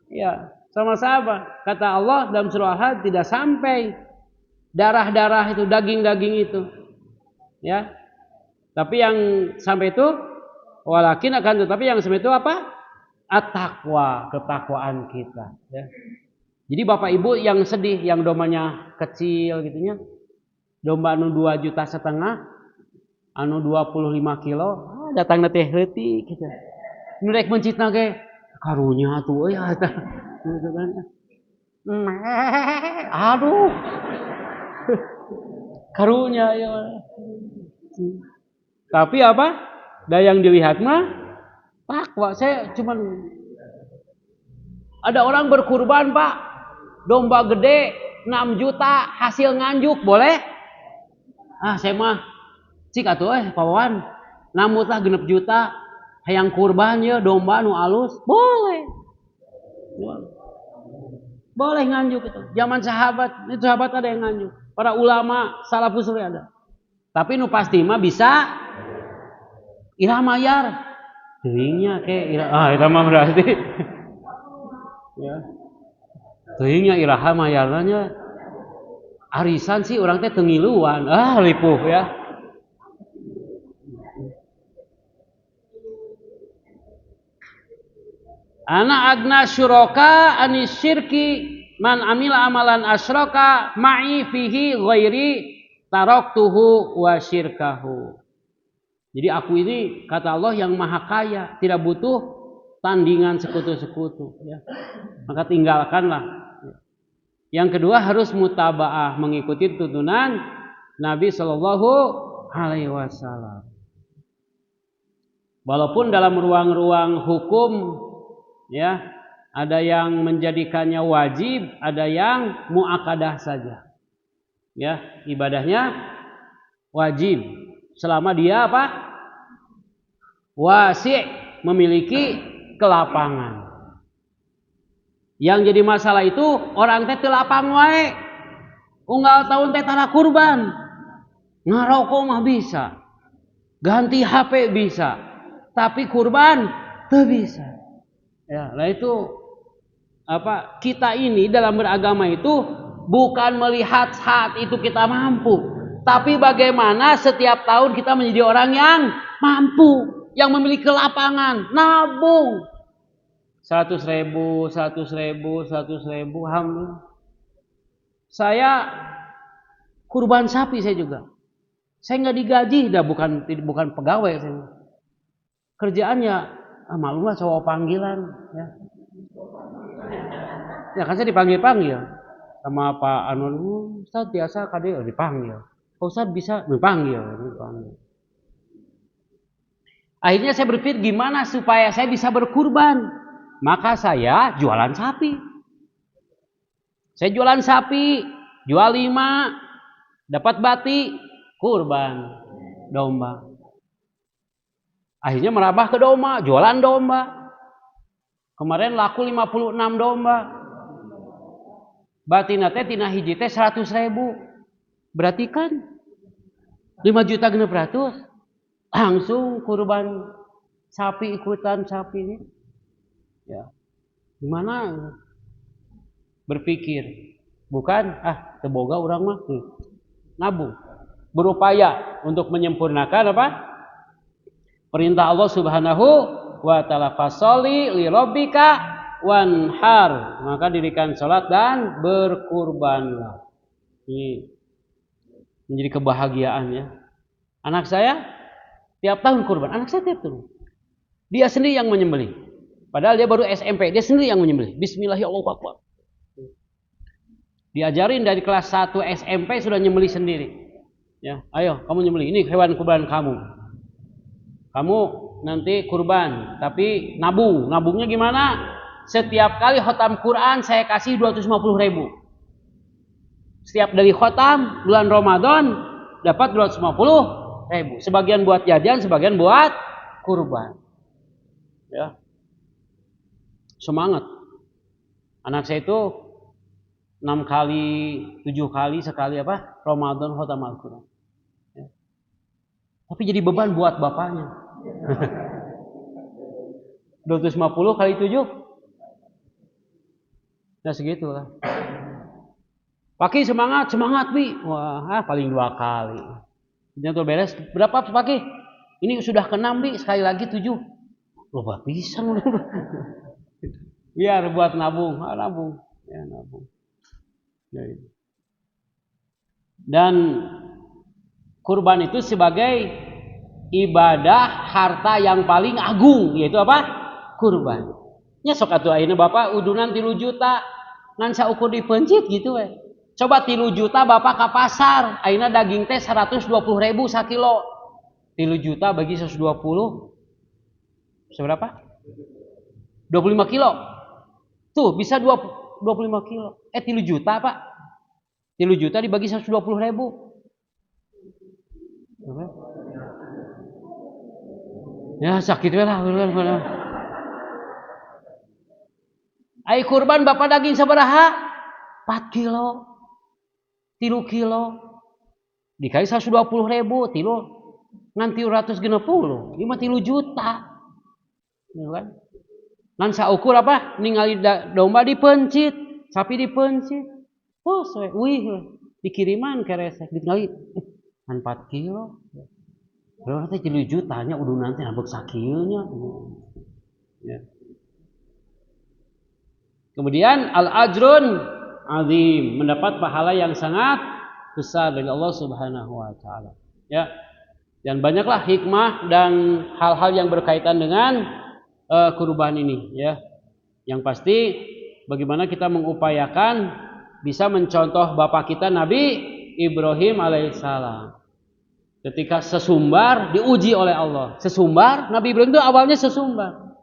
Ya, sama-sama. Kata Allah dalam surah Al-Had tidak sampai darah-darah itu, daging-daging itu. Ya. Tapi yang sampai itu walakin akan tetapi yang sampai itu apa? At-taqwa, ketakwaan kita, ya. Jadi Bapak Ibu yang sedih yang dombanya kecil gitunya. Domba anu 2,5 juta, anu 25 kilo, datangna teh leutik gitu. Nu rek mencitna ge karunya atuh euy eta. Gitu kan. Aduh. Karunya ya. Tapi apa? Da yang dilihat mah takwa. Saya cuman ada orang berkurban, Pak. Domba gede 6 juta hasil nganjuk, boleh? Saya mah cik atuh Pak Wawan. Namut lah 6 juta hayang kurban ya domba nu alus, boleh. Boleh nganjuk itu. Zaman sahabat, itu sahabat ada yang nganjuk. Para ulama salafus saleh ada. Tapi nu pasti mah bisa irah mayar. Teuingnya ke irah mah berarti. Ya. Teuingnya iraha mayarnya. Arisan sih orang teh tengiluan. Lipuh ya. Ana agna syuraka anis syirki man amila amalan asyraka ma'i fihi ghairi taraktuhu wa syirkahu. Jadi aku ini kata Allah yang maha kaya, tidak butuh tandingan sekutu-sekutu, ya. Maka tinggalkanlah. Yang kedua harus mutabaah, mengikuti tuntunan Nabi Shallallahu Alaihi Wasallam. Walaupun dalam ruang-ruang hukum, ya, ada yang menjadikannya wajib, ada yang muakadah saja. Ya, ibadahnya wajib selama dia apa? Wasi', memiliki kelapangan. Yang jadi masalah itu orang teh teu lapang wae. Unggal tahun teh tara kurban. Ngarokok mah bisa. Ganti HP bisa. Tapi kurban teu bisa. Ya, lah itu apa? Kita ini dalam beragama itu bukan melihat saat itu kita mampu, tapi bagaimana setiap tahun kita menjadi orang yang mampu, yang memiliki lapangan, nabung 100.000, 100.000, 100.000, alhamdulillah. Saya kurban sapi saya juga. Saya nggak digaji, bukan pegawai saya. Kerjaannya maklum lah cowok panggilan, ya. Ya kan saya dipanggil sama Pak Anwar, Ustaz biasa kade dipanggil. Ustaz bisa dipanggil. Akhirnya saya berpikir gimana supaya saya bisa berkurban. Maka saya jualan sapi. Saya jualan sapi, jual 5, dapat bati, kurban domba. Akhirnya merambah ke domba, jualan domba. Kemarin laku 56 domba. Batina teh tina hiji teh 100.000. Berarti kan 5.600.000. Langsung kurban sapi, ikutan sapi ini. Ya. Gimana berpikir? Bukan teboga orang mah nabung. Berupaya untuk menyempurnakan apa? Perintah Allah Subhanahu wa taala, fasholli li rabbika wanhar, maka dirikan salat dan berkurbanlah. Ini menjadi kebahagiaan ya. Anak saya tiap tahun kurban, anak saya tiap tahun. Dia sendiri yang menyembelih. Padahal dia baru SMP, dia sendiri yang menyembelih. Bismillahirrahmanirrahim. Diajarin dari kelas 1 SMP sudah nyembelih sendiri. Ya, ayo kamu nyembelih, ini hewan kurban kamu. Kamu nanti kurban, tapi nabung. Nabungnya gimana? Setiap kali khotam Quran saya kasih 250.000. Setiap dari khotam bulan Ramadan dapat 250.000. Sebagian buat jajan, sebagian buat kurban. Ya, semangat. Anak saya itu 6 kali, 7 kali sekali apa? Ramadan khotam Al-Quran. Ya. Tapi jadi beban buat bapaknya. 250 kali 7. Nah segitu lah. Paki semangat Bi. Wah, paling 2 kali. Jangan beres. Berapa Paki? Ini sudah ke-6 Bi, sekali lagi 7. Loh, pisang. Biar buat nabung. Nabung. Ya, nabung. Dan kurban itu sebagai ibadah harta yang paling agung, yaitu apa? Kurban. Nya sok atuh ayeuna Bapak udunan 3 juta ngan saukur dipencit gitu we. Coba 3 juta Bapak ke pasar, ayeuna daging teh 120.000 sakilo. 3 juta bagi 120 seberapa? 25 kilo. Tuh bisa 25 kilo. 3 juta Pak. 3 juta dibagi 120.000. Ya sakit we lah. Ai kurban Bapak daging sabaraha? 4 kilo. 3 kilo. Dikali 120.000, tilu ngan 360. Ieu mah 3 juta. Ya kan? Ngan saukur apa? Ningali domba dipencit, sapi dipencit. Oh, dikiriman ke resek ditinggali 4 kilo. Berarti 3 jutanya udah nanti nabek sakieunya. Ya. Kemudian al-ajrun azim, mendapat pahala yang sangat besar dari Allah Subhanahu wa taala. Ya. Dan banyaklah hikmah dan hal-hal yang berkaitan dengan kurban ini ya. Yang pasti bagaimana kita mengupayakan bisa mencontoh bapak kita Nabi Ibrahim alaihissalam. Ketika sesumbar diuji oleh Allah. Sesumbar, Nabi Ibrahim itu awalnya sesumbar.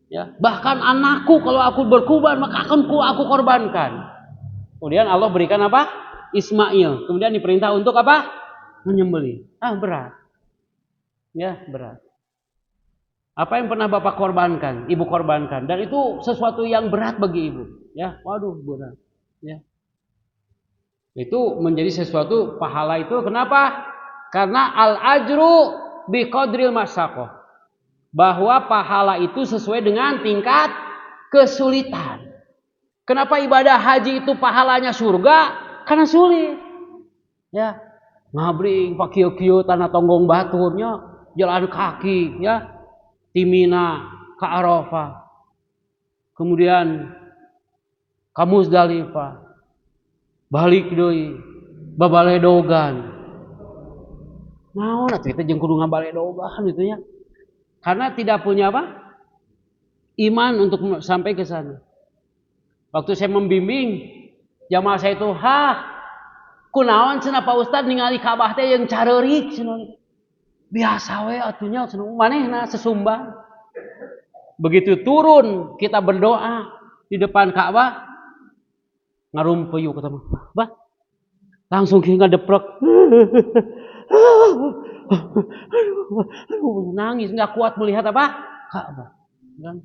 Ya, bahkan anakku kalau aku berkurban maka akan aku korbankan. Kemudian Allah berikan apa? Ismail. Kemudian diperintah untuk apa? Menyembelih. Berat. Ya, berat. Apa yang pernah Bapak korbankan, Ibu korbankan, dan itu sesuatu yang berat bagi Ibu, ya, waduh berat, ya. Itu menjadi sesuatu pahala itu, kenapa? Karena al-ajru biqadril masyaqah, bahwa pahala itu sesuai dengan tingkat kesulitan. Kenapa ibadah haji itu pahalanya surga? Karena sulit, ya. Ngabring pakieu-kieu tanah tonggong baturnya, jalan kaki, ya. Timina ke Arafah, kemudian ke Muzdalifah, balik deui babaledogan. Naon atuh kita jeung kudu ngabaledogan gitu ya. Karena tidak punya apa? Iman untuk sampai ke sana. Waktu saya membimbing jamaah saya itu, kunaon cenah Pak Ustad ningali Ka'bah teh yang careurik cenah. Biasa we atunya manehna sesumbar. Begitu turun kita berdoa di depan Ka'bah, ngarumpeuyu kata bah. Langsung kita ngedeprek. Nangis enggak kuat melihat apa? Ka'bah. Kan?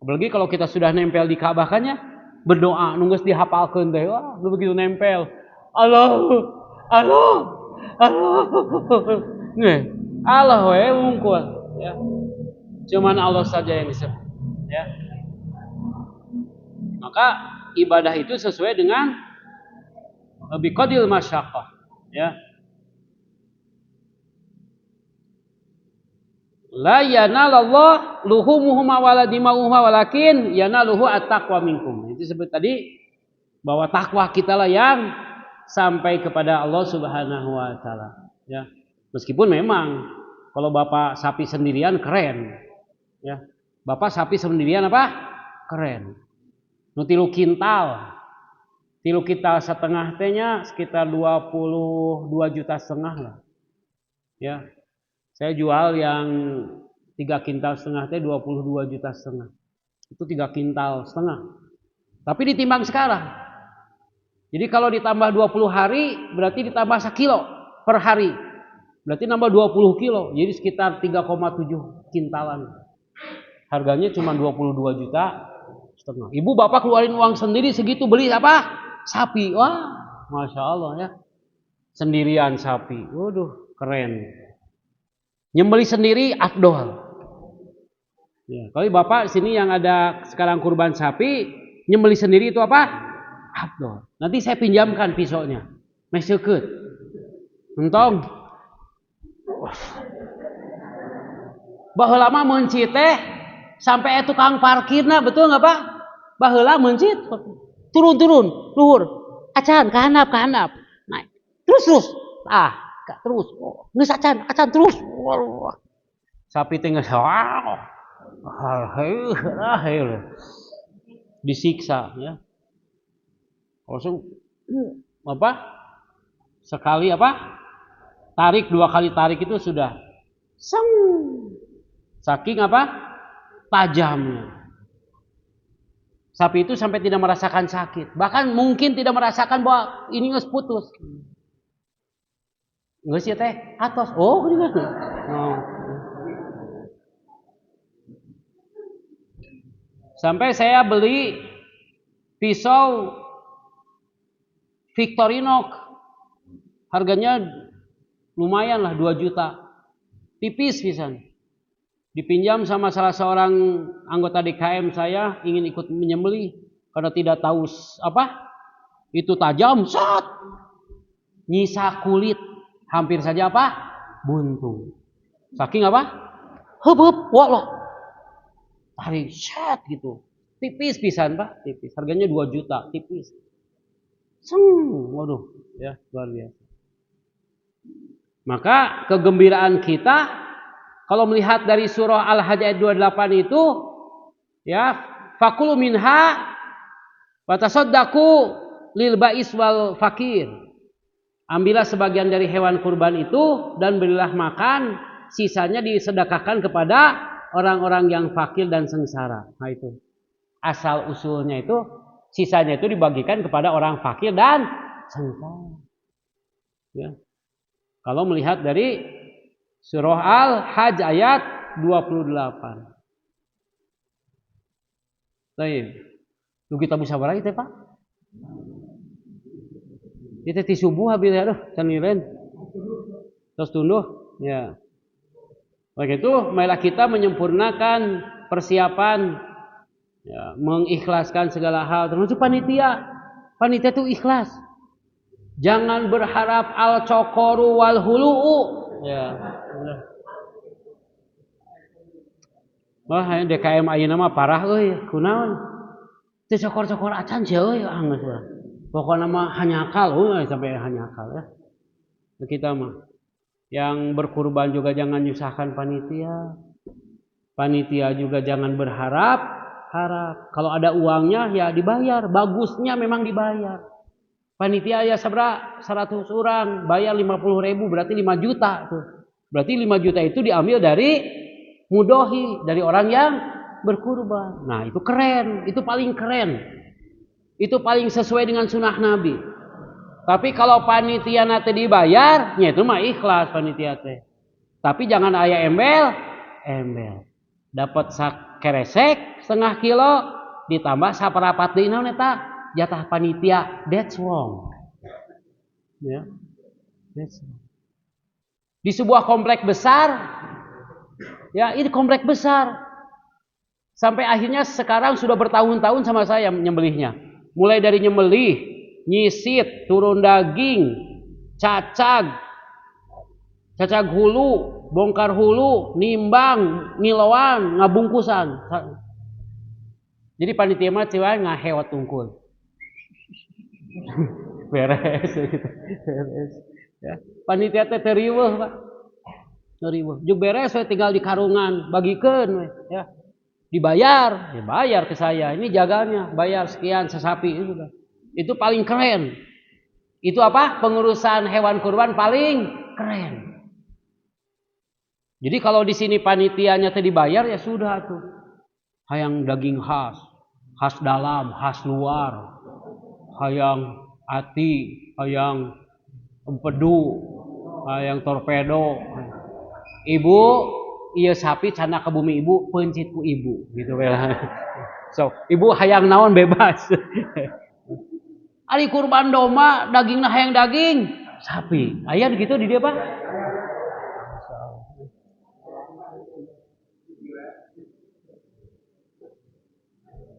Apalagi kalau kita sudah nempel di Ka'bah kan ya, berdoa nunggu dihafalkeun teh. Wah, begitu nempel. Allah. Nih. Allah wungkul ya. Cuman Allah saja yang disebut ya. Maka ibadah itu sesuai dengan biqadril masyaqqah, ya. La yanalallah luhumuhuma wala dimauhuma walakin yanaluhu at-taqwa minkum. Itu seperti tadi bahwa takwa kita lah yang sampai kepada Allah Subhanahu wa taala, ya. Meskipun memang kalau Bapak sapi sendirian keren, ya. Bapak sapi sendirian apa? Keren. Nu 3 kintal. 3 kintal setengah tehnya sekitar 22,5 juta lah. Ya. Saya jual yang 3 kintal setengah teh 22,5 juta. Itu 3 kintal setengah. Tapi ditimbang sekarang. Jadi kalau ditambah 20 hari berarti ditambah 1 kilo per hari. Berarti nambah 20 kilo. Jadi sekitar 3,7 kintalan. Harganya cuma 22,5 juta. Ibu bapak keluarin uang sendiri segitu beli apa? Sapi. Wah, Masya Allah ya. Sendirian sapi. Waduh, keren. Nyembeli sendiri afdol. Ya, kalau bapak sini yang ada sekarang kurban sapi, nyembeli sendiri itu apa? Afdol. Nanti saya pinjamkan pisaunya. Meseukeut. Entong. Baheula mah mencit teh sampai tukang parkirna, betul nggak Pak? Baheula mencit turun luhur. Acan kahandap. Naik. Terus. Terus. Geus acan terus. Sapi teh geus disiksa ya. Langsung apa? Sekali apa? Tarik 2 kali tarik itu sudah saking apa? Tajamnya. Sapi itu sampai tidak merasakan sakit. Bahkan mungkin tidak merasakan bahwa ini geus putus. Geus ya teh atos. Oh, gini. Sampai saya beli pisau Victorinox. Harganya lumayan lah 2 juta. Tipis pisan. Dipinjam sama salah seorang anggota DKM saya, ingin ikut menyembelih karena tidak tahu apa itu tajam, nyisa kulit, hampir saja apa buntung, saking apa heup walok tarik gitu, tipis pisan Pak, tipis, harganya 2 juta, tipis, waduh ya luar biasa. Maka kegembiraan kita kalau melihat dari surah Al-Hajj ayat 28 itu, ya, fakulu minha wa tasaddaqu lil ba'is wal fakir. Ambillah sebagian dari hewan kurban itu dan berilah makan, sisanya disedekahkan kepada orang-orang yang fakir dan sengsara. Nah itu asal usulnya itu, sisanya itu dibagikan kepada orang fakir dan sengsara. Ya. Kalau melihat dari surah Al-Hajj ayat 28. Baik. Lu kita bisa barang itu, Pak? Itu ti subuh habil ya doh, can liren. Terus tunduh, ya. Begitu, marilah kita menyempurnakan persiapan, ya, mengikhlaskan segala hal, termasuk panitia. Panitia itu ikhlas. Jangan berharap al-cokoru wal hulu'u. Ya. Wah, DKM ayeuna mah parah euy, kunaon? Teu cokor-cokor acan sia euy geus urang. Pokona mah hanyakal euy sampai hanyakal ya. Kita mah yang berkurban juga jangan nyusahkan panitia. Panitia juga jangan berharap. Kalau ada uangnya ya dibayar, bagusnya memang dibayar. Panitia ya seberapa 100 orang, bayar 50.000 berarti 5 juta tuh. Berarti 5 juta itu diambil dari mudohi, dari orang yang berkurban. Nah itu keren, itu paling keren. Itu paling sesuai dengan sunnah Nabi. Tapi kalau panitia nanti dibayar, ya itu mah ikhlas panitia teh. Tapi jangan aya embel. Dapat keresek 1/2 kilo ditambah saparapat deui naon eta? Jatah panitia, that's wrong. Ya. That's wrong. Di sebuah komplek besar, ya ini komplek besar. Sampai akhirnya sekarang sudah bertahun-tahun sama saya nyembelihnya. Mulai dari nyembelih, nyisit, turun daging, cacag hulu, bongkar hulu, nimbang, ngiloan, ngabungkusan. Jadi panitia mah cewek ngahewat tungkul. Beres gitu. Beres. Ya. Panitia teh teriweuh, Pak. Teriweuh. Juk beres we tinggal di karungan, bagikeun we, ya. Dibayar ke saya. Ini jaganya, bayar sekian sesapi itu. Itu paling keren. Itu apa? Pengurusan hewan kurban paling keren. Jadi kalau di sini panitianya teh dibayar ya sudah tuh. Hayang daging khas dalam, khas luar. Hayang ati, hayang empedu, hayang torpedo. Ibu, iya sapi cana ke bumi ibu, pencit ku ibu gitu lah. So, ibu hayang naon bebas. Ari kurban domba dagingna hayang daging sapi. Aya gitu di dia, Pak?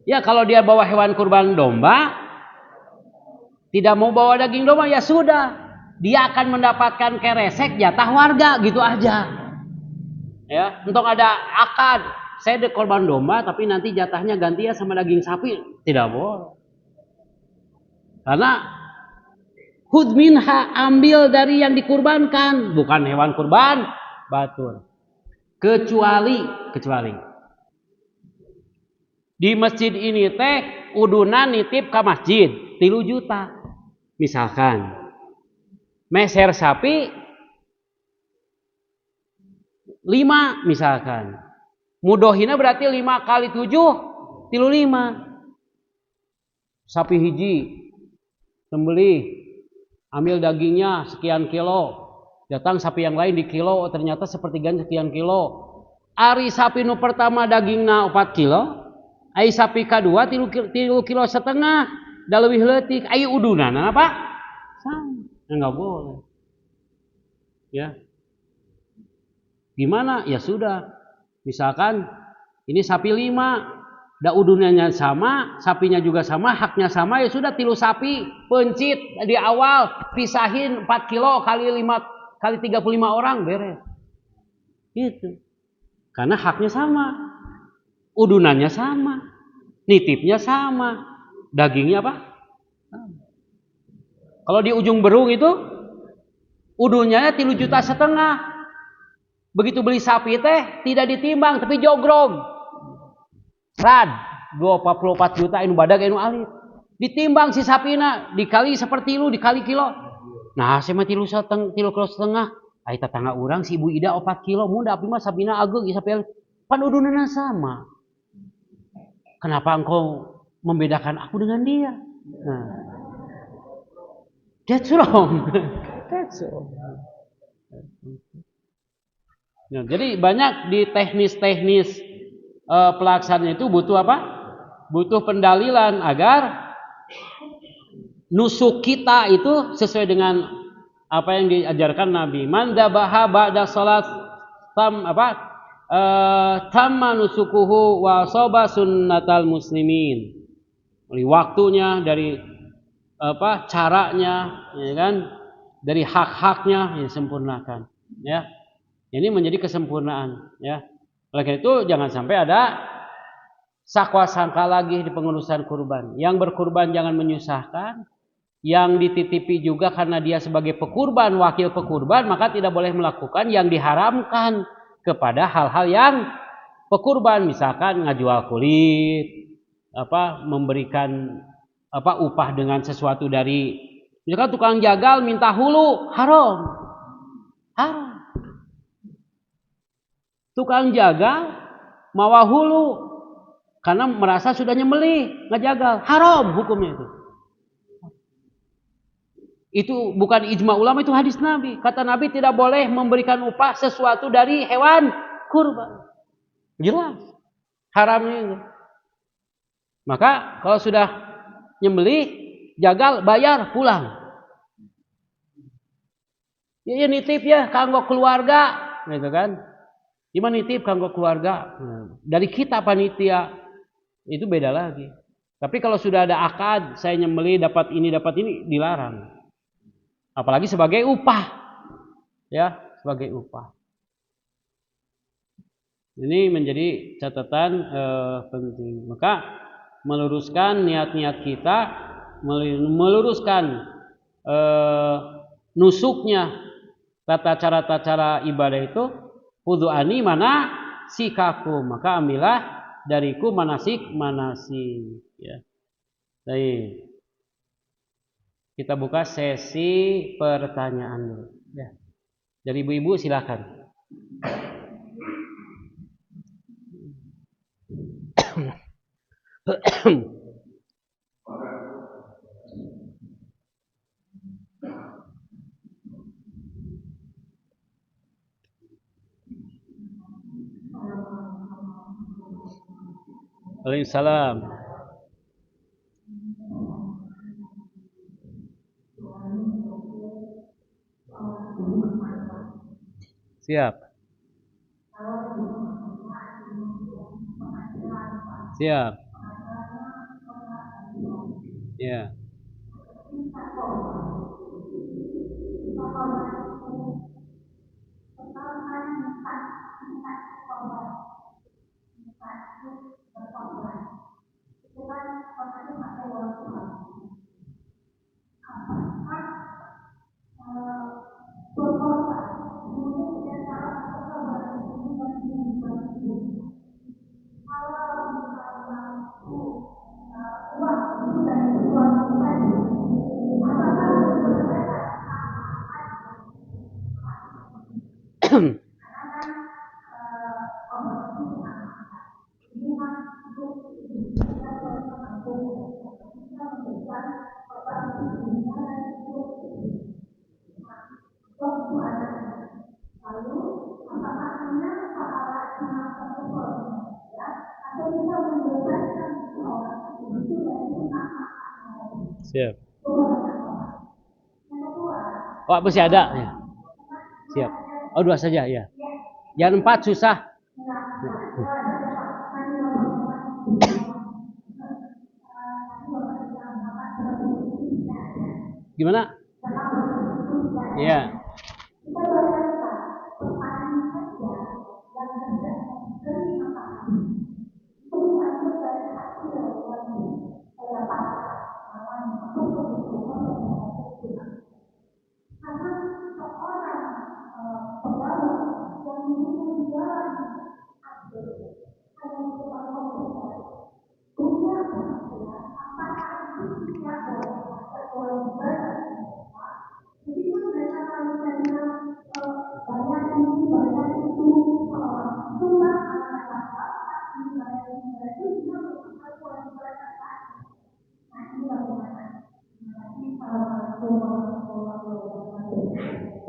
Ya kalau dia bawa hewan kurban domba, tidak mau bawa daging domba ya sudah, dia akan mendapatkan keresek jatah warga gitu aja. Ya, untuk ada akad, saya ada korban domba tapi nanti jatahnya ganti ya sama daging sapi, tidak boleh. Karena hud minha, ambil dari yang dikurbankan, bukan hewan kurban batur. Kecuali di masjid ini teh udunan nitip ke masjid 3 juta misalkan, meser sapi 5 misalkan, mudohina berarti 5 kali 7 35, sapi hiji sembelih, ambil dagingnya sekian kilo, datang sapi yang lain di kilo, ternyata sepertiganya sekian kilo. Ari sapi nu pertama dagingna 4 kilo, ai sapi kedua 3 kilo setengah, da leuwih leutik, ai udunan apa? Sama. Enggak boleh. Ya. Gimana? Ya sudah. Misalkan ini sapi 5, da udunannya sama, sapinya juga sama, haknya sama, ya sudah 3 sapi, pencit di awal, pisahin 4 kilo kali 35 orang, beres. Gitu. Karena haknya sama, udunannya sama, nitipnya sama, dagingnya apa? Kalau di ujung berung itu udunnya 3,5 juta. Begitu beli sapi teh tidak ditimbang tapi jogrog. Rad 24 juta anu badag anu alit. Ditimbang si sapina dikali sepertilu dikali kilo. Nah, saya mah 3,5 kilo. Ai tetangga urang si Ibu Ida 4 kilo, mun da api mah sapina ageug sapi pan udunana sama. Kenapa engkau membedakan aku dengan dia? Nah, that's wrong. That's wrong. Nah, jadi banyak di teknis-teknis pelaksanaan itu butuh apa? Butuh pendalilan agar nusuk kita itu sesuai dengan apa yang diajarkan Nabi. Man dzabaha ba'da salat tamma nusukuhu wa shaba sunnatal muslimin. Dari waktunya, dari caranya, ya kan? Dari hak-haknya disempurnakan, ya. Ini menjadi kesempurnaan, ya. Oleh karena itu jangan sampai ada sakwa sangka lagi di pengurusan kurban. Yang berkurban jangan menyusahkan, yang dititipi juga karena dia sebagai pekurban, wakil pekurban, maka tidak boleh melakukan yang diharamkan kepada hal-hal yang pekurban, misalkan ngajual kulit, memberikan upah dengan sesuatu dari, misalkan tukang jagal minta hulu, haram. Tukang jagal mawa hulu karena merasa sudah nyembelih, ngejagal, haram hukumnya itu. Itu bukan ijma ulama, itu hadis Nabi. Kata Nabi tidak boleh memberikan upah sesuatu dari hewan kurban. Jelas haramnya itu. Maka kalau sudah nyembelih, jagal, bayar, pulang. Ya nitip ya kanggo keluarga, gitu kan? Gimana nitip kanggo keluarga? Dari kita panitia itu beda lagi. Tapi kalau sudah ada akad, saya nyembelih dapat ini dilarang. Apalagi sebagai upah. Ya, sebagai upah. Ini menjadi catatan penting. Maka meluruskan niat-niat kita, meluruskan nusuknya tata cara ibadah itu Khudu'ani mana sikaku, maka ambillah dariku manasik ya. Baik. Kita buka sesi pertanyaan dulu ya. Dari ibu-ibu silakan. Waalaikumsalam. Siap. Siap. Ya. Siap. Oh, masih ada ya. Siap. Oh, 2 saja ya. Yang 4 susah. Gimana? Iya.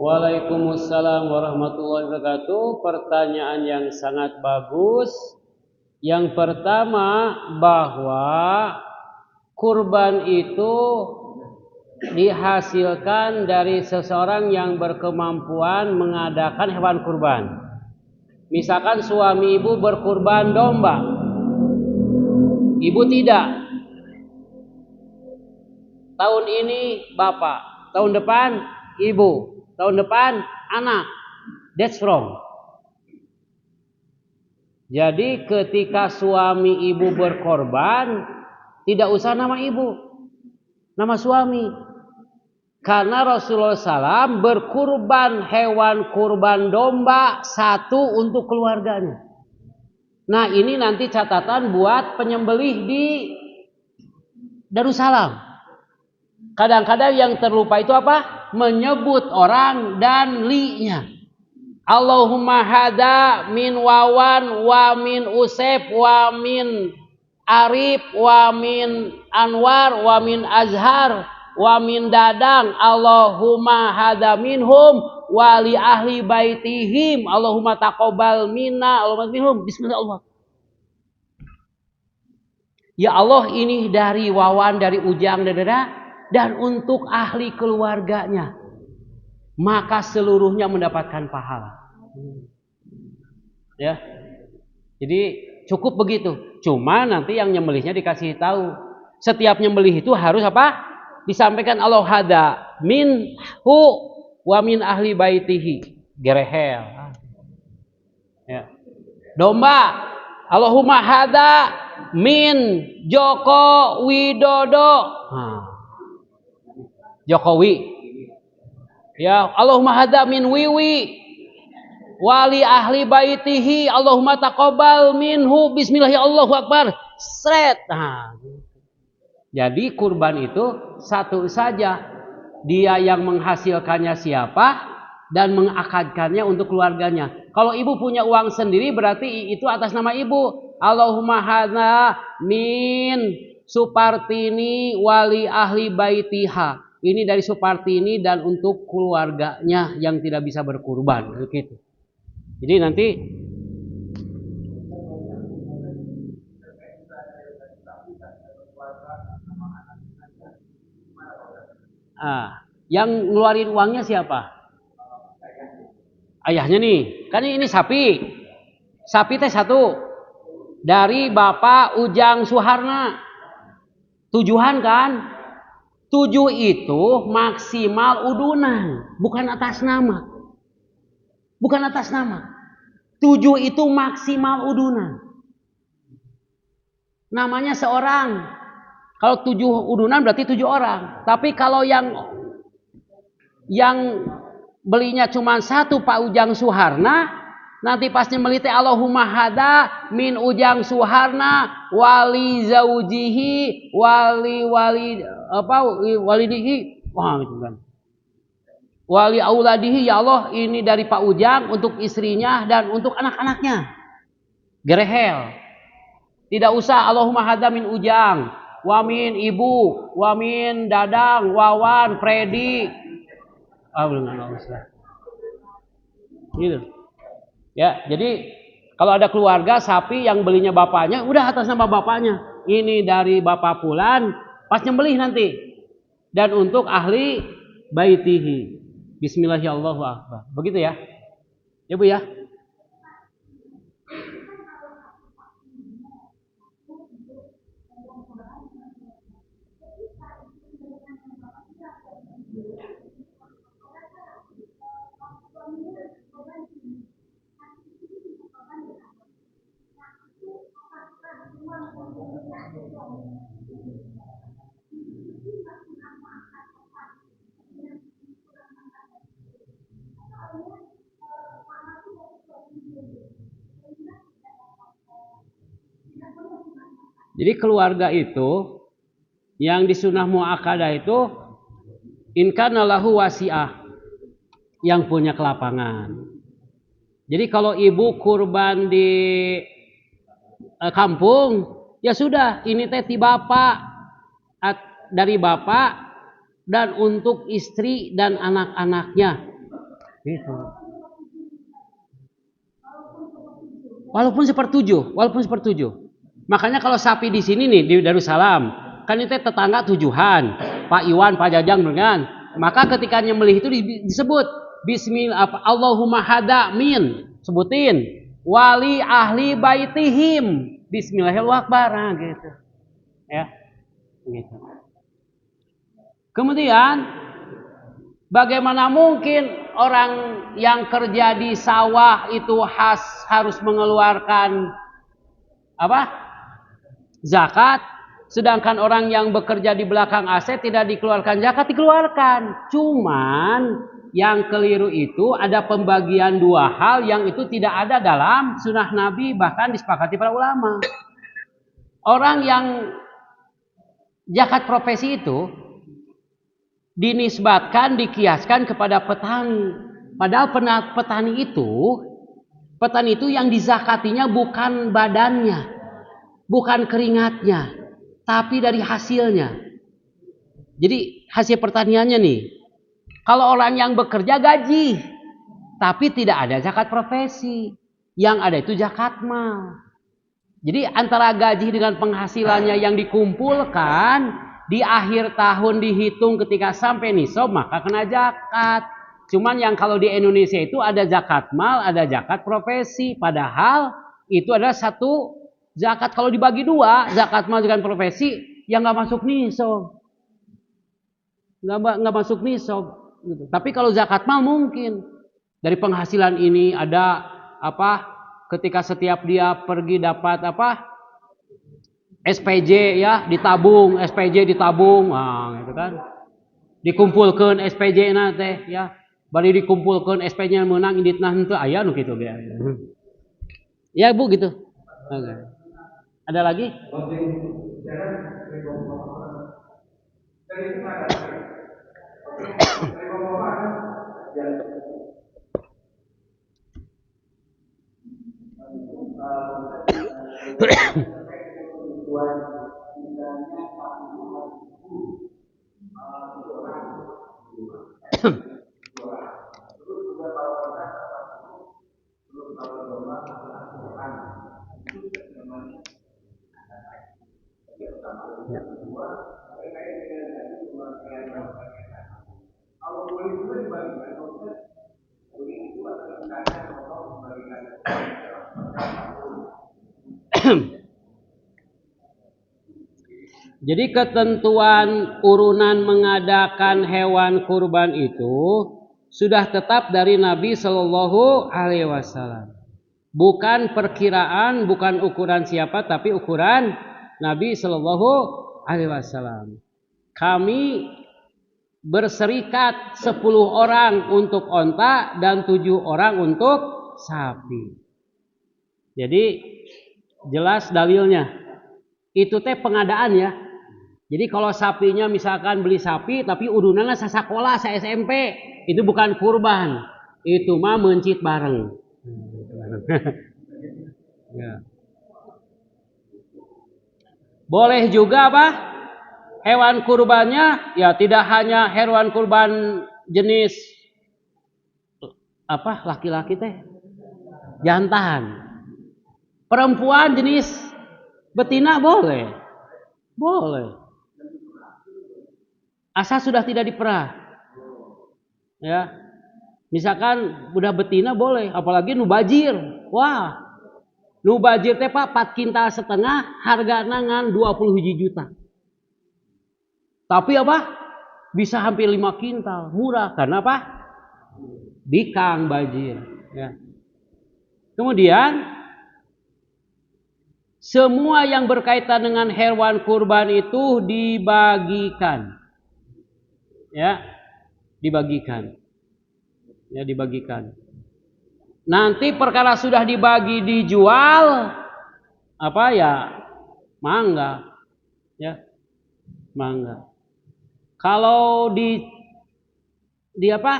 Waalaikumsalam warahmatullahi wabarakatuh. Pertanyaan yang sangat bagus. Yang pertama, bahwa kurban itu dihasilkan dari seseorang yang berkemampuan mengadakan hewan kurban. Misalkan suami ibu berkurban domba, ibu tidak. Tahun ini bapak, tahun depan ibu, tahun depan anak. That's wrong. Jadi ketika suami ibu berkorban, tidak usah nama ibu, nama suami. Karena Rasulullah SAW berkurban hewan kurban domba 1 untuk keluarganya. Nah, ini nanti catatan buat penyembelih di Darussalam. Kadang-kadang yang terlupa itu apa? Menyebut orang dan li-nya. Allahumma hada min Wawan wa min Usep wa min Arif wa min Anwar wa min Azhar wa min Dadang. Allahumma hada minhum wa li ahli baitihim. Allahumma taqabbal minna. Allahumma minhum. Bismillah. Ya Allah, ini dari Wawan, dari Ujang, dan untuk ahli keluarganya, maka seluruhnya mendapatkan pahala. Ya, jadi cukup begitu. Cuma nanti yang nyembelihnya dikasih tahu, setiap nyembelih itu harus apa? Disampaikan Allah hada minhu wa min ahli baitihi. Gerehel. Ya. Domba. Allahumma hada min Joko Widodo. Jokowi. Ya, Allahumma hada min Wiwi wali ahli baitihi. Allahumma taqabbal minhu bismillahi Allahu akbar. Sret. Jadi kurban itu satu saja. Dia yang menghasilkannya siapa dan mengakadkannya untuk keluarganya. Kalau ibu punya uang sendiri berarti itu atas nama ibu. Allahumma hada min Supartini wali ahli baitiha. Ini dari Supartini dan untuk keluarganya yang tidak bisa berkurban. Begitu. Jadi nanti yang ngeluarin uangnya siapa? Ayahnya nih. Kan ini sapi. Sapi teh satu. Dari Bapak Ujang Suharna. Tujuan kan? 7 itu maksimal udunan. Bukan atas nama. Bukan atas nama. 7 itu maksimal udunan. Namanya seorang. Kalau 7 udunan berarti 7 orang. Tapi kalau yang belinya cuma 1 Pak Ujang Suharna, nanti pas nyembelih teh Allahumma hada min Ujang Suharna wali zaujihi walidihi. Wah, gitu kan. Wali auladihi, ya Allah ini dari Pak Ujang untuk istrinya dan untuk anak-anaknya. Gerehel. Tidak usah Allahumma hada min Ujang. Wamin ibu, wamin dadang, wawan, Freddy. Gitu. Ya, jadi kalau ada keluarga sapi yang belinya bapaknya, udah atas nama bapaknya. Ini dari bapak Fulan, pas nyembelih nanti. Dan untuk ahli baitihi. Bismillahirrahmanirrahim. Begitu ya. Ya Bu ya. Jadi keluarga itu yang disunah muakkadah itu inkana lahu wasi'ah, yang punya kelapangan. Jadi kalau ibu kurban di kampung, ya sudah ini teh ti bapak, dari bapak dan untuk istri dan anak-anaknya. Gitu. Walaupun sepertujuh. Makanya kalau sapi di sini nih di Darussalam, kan itu tetangga tujuhan, Pak Iwan, Pak Jajang dengan. Maka ketika nyembelih itu disebut Bismillah, Allahumma hada min, sebutin wali ahli baitihim, Bismillahirrahmanirrahim, gitu. Ya, gitu. Kemudian bagaimana mungkin orang yang kerja di sawah itu harus mengeluarkan zakat, sedangkan orang yang bekerja di belakang AC tidak dikeluarkan zakat? Dikeluarkan. Cuman yang keliru itu ada pembagian 2 hal yang itu tidak ada dalam sunnah Nabi, bahkan disepakati para ulama. Orang yang zakat profesi itu dinisbatkan, dikiaskan kepada petani. Padahal petani itu yang dizakatinya bukan badannya, bukan keringatnya, tapi dari hasilnya. Jadi hasil pertaniannya nih. Kalau orang yang bekerja gaji, tapi tidak ada zakat profesi. Yang ada itu zakat mal. Jadi antara gaji dengan penghasilannya yang dikumpulkan di akhir tahun dihitung ketika sampai nisab, maka kena zakat. Cuman yang kalau di Indonesia itu ada zakat mal, ada zakat profesi. Padahal itu adalah satu zakat. Kalau dibagi 2, zakat mal dengan profesi, yang nggak masuk nisab, nggak masuk nisab. Gitu. Tapi kalau zakat mal mungkin dari penghasilan ini ada apa? Ketika setiap dia pergi dapat apa? SPJ ya ditabung, SPJ ditabung, nah, gitu kan. Dikumpulkan SPJ teh ya. Bari dikumpulkan SPJ menang inditna henteu aya nu kitu ge. Ya Bu gitu. Oke. Ada lagi? Jadi ketentuan urunan mengadakan hewan kurban itu sudah tetap dari Nabi Shallallahu Alaihi Wasallam. Bukan perkiraan, bukan ukuran siapa, tapi ukuran Nabi Shallallahu Alaihi Wasallam. Kami berserikat 10 orang untuk onta dan 7 orang untuk sapi. Jadi jelas dalilnya. Itu teh pengadaan ya. Jadi kalau sapinya misalkan beli sapi tapi urunannya sasakola sa SMP, itu bukan kurban. Itu mah mencit bareng. Ya. Boleh juga apa? Hewan kurbannya ya tidak hanya hewan kurban jenis apa laki-laki teh jantan. Perempuan jenis betina boleh. Boleh. Asal sudah tidak diperah. Ya. Misalkan udah betina boleh, apalagi nu bajir. Wah. Nu bajir teh Pak 4 kintal setengah, hargana ngan 20 juta. Tapi apa? Bisa hampir 5 kintal, murah. Karena apa? Bikang bajir, ya. Kemudian semua yang berkaitan dengan hewan kurban itu dibagikan. Ya, dibagikan. Ya, dibagikan. Nanti perkara sudah dibagi dijual apa ya? Mangga. Ya. Mangga. Kalau di apa?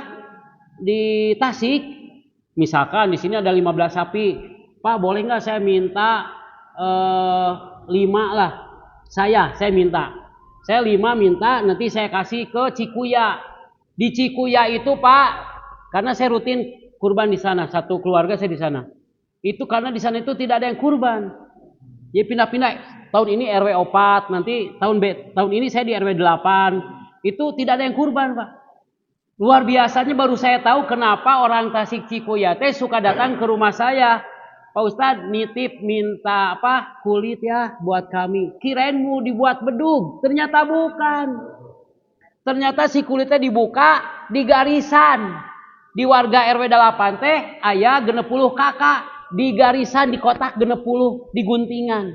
Di Tasik misalkan di sini ada 15 sapi. Pak, boleh nggak saya minta 5 lah. Saya minta. Saya 5 minta, nanti saya kasih ke Cikuya. Di Cikuya itu Pak, karena saya rutin kurban di sana, satu keluarga saya di sana. Itu karena di sana itu tidak ada yang kurban. Jadi pindah-pindah. Tahun ini RW 4, nanti tahun ini saya di RW 8. Itu tidak ada yang kurban Pak. Luar biasanya baru saya tahu kenapa orang Tasik Cikuya teh suka datang ke rumah saya. Pak Ustadz nitip minta apa kulit ya buat kami. Kirain mau dibuat bedug, ternyata bukan. Ternyata si kulitnya dibuka di garisan. Di warga RW 8 teh aya 60 kakak. Di garisan di kotak 60 di guntingan.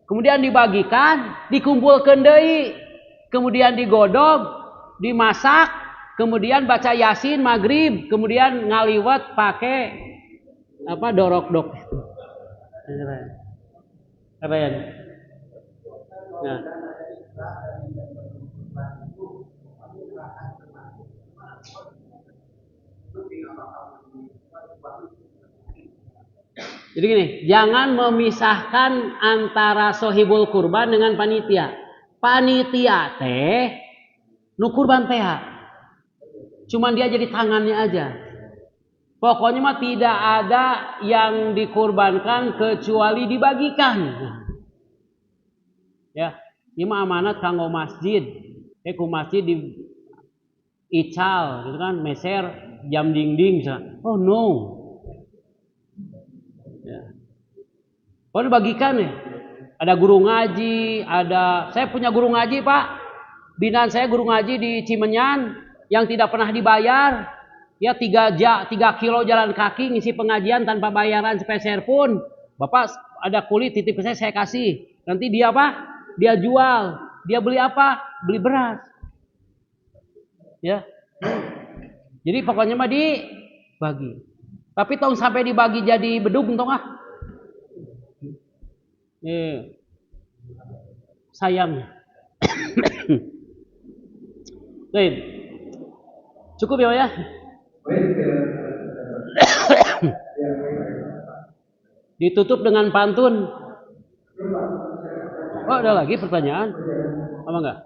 Kemudian dibagikan, dikumpulkeun deui. Kemudian digodog, dimasak, kemudian baca Yasin maghrib, kemudian ngaliwat pakai apa dorok-dok. Keren. Nah. Jadi gini, jangan memisahkan antara sohibul kurban dengan panitia. Panitia teh nu kurban teh. Cuman dia jadi tangannya aja. Pokoknya mah tidak ada yang dikurbankan kecuali dibagikan. Ya, ini mah amanat kanggo masjid. Ku masjid di ical gitu kan, meser jam dinding. Oh no. Ya. Oh dibagikan ya. Ada guru ngaji, saya punya guru ngaji Pak. Binaan saya guru ngaji di Cimenyan yang tidak pernah dibayar. Ya 3 kilo jalan kaki ngisi pengajian tanpa bayaran sepeser pun. Bapak ada kulit titip ke saya kasih. Nanti dia apa? Dia jual. Dia beli apa? Beli beras. Ya. Jadi pokoknya mah dibagi. Tapi tong sampai dibagi jadi bedug tong ah. Sayang. Baik. Cukup ya. Ditutup dengan pantun. Oh, ada lagi pertanyaan? Apa enggak?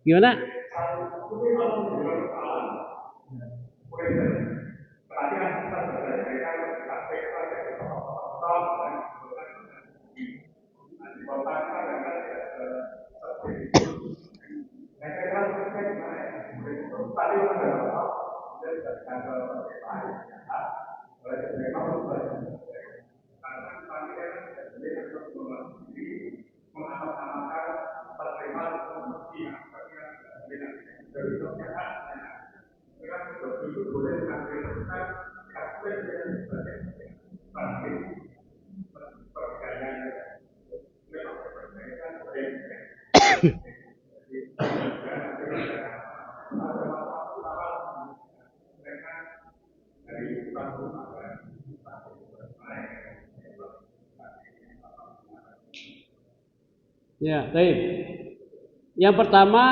Gimana? Ya, baik. Yang pertama,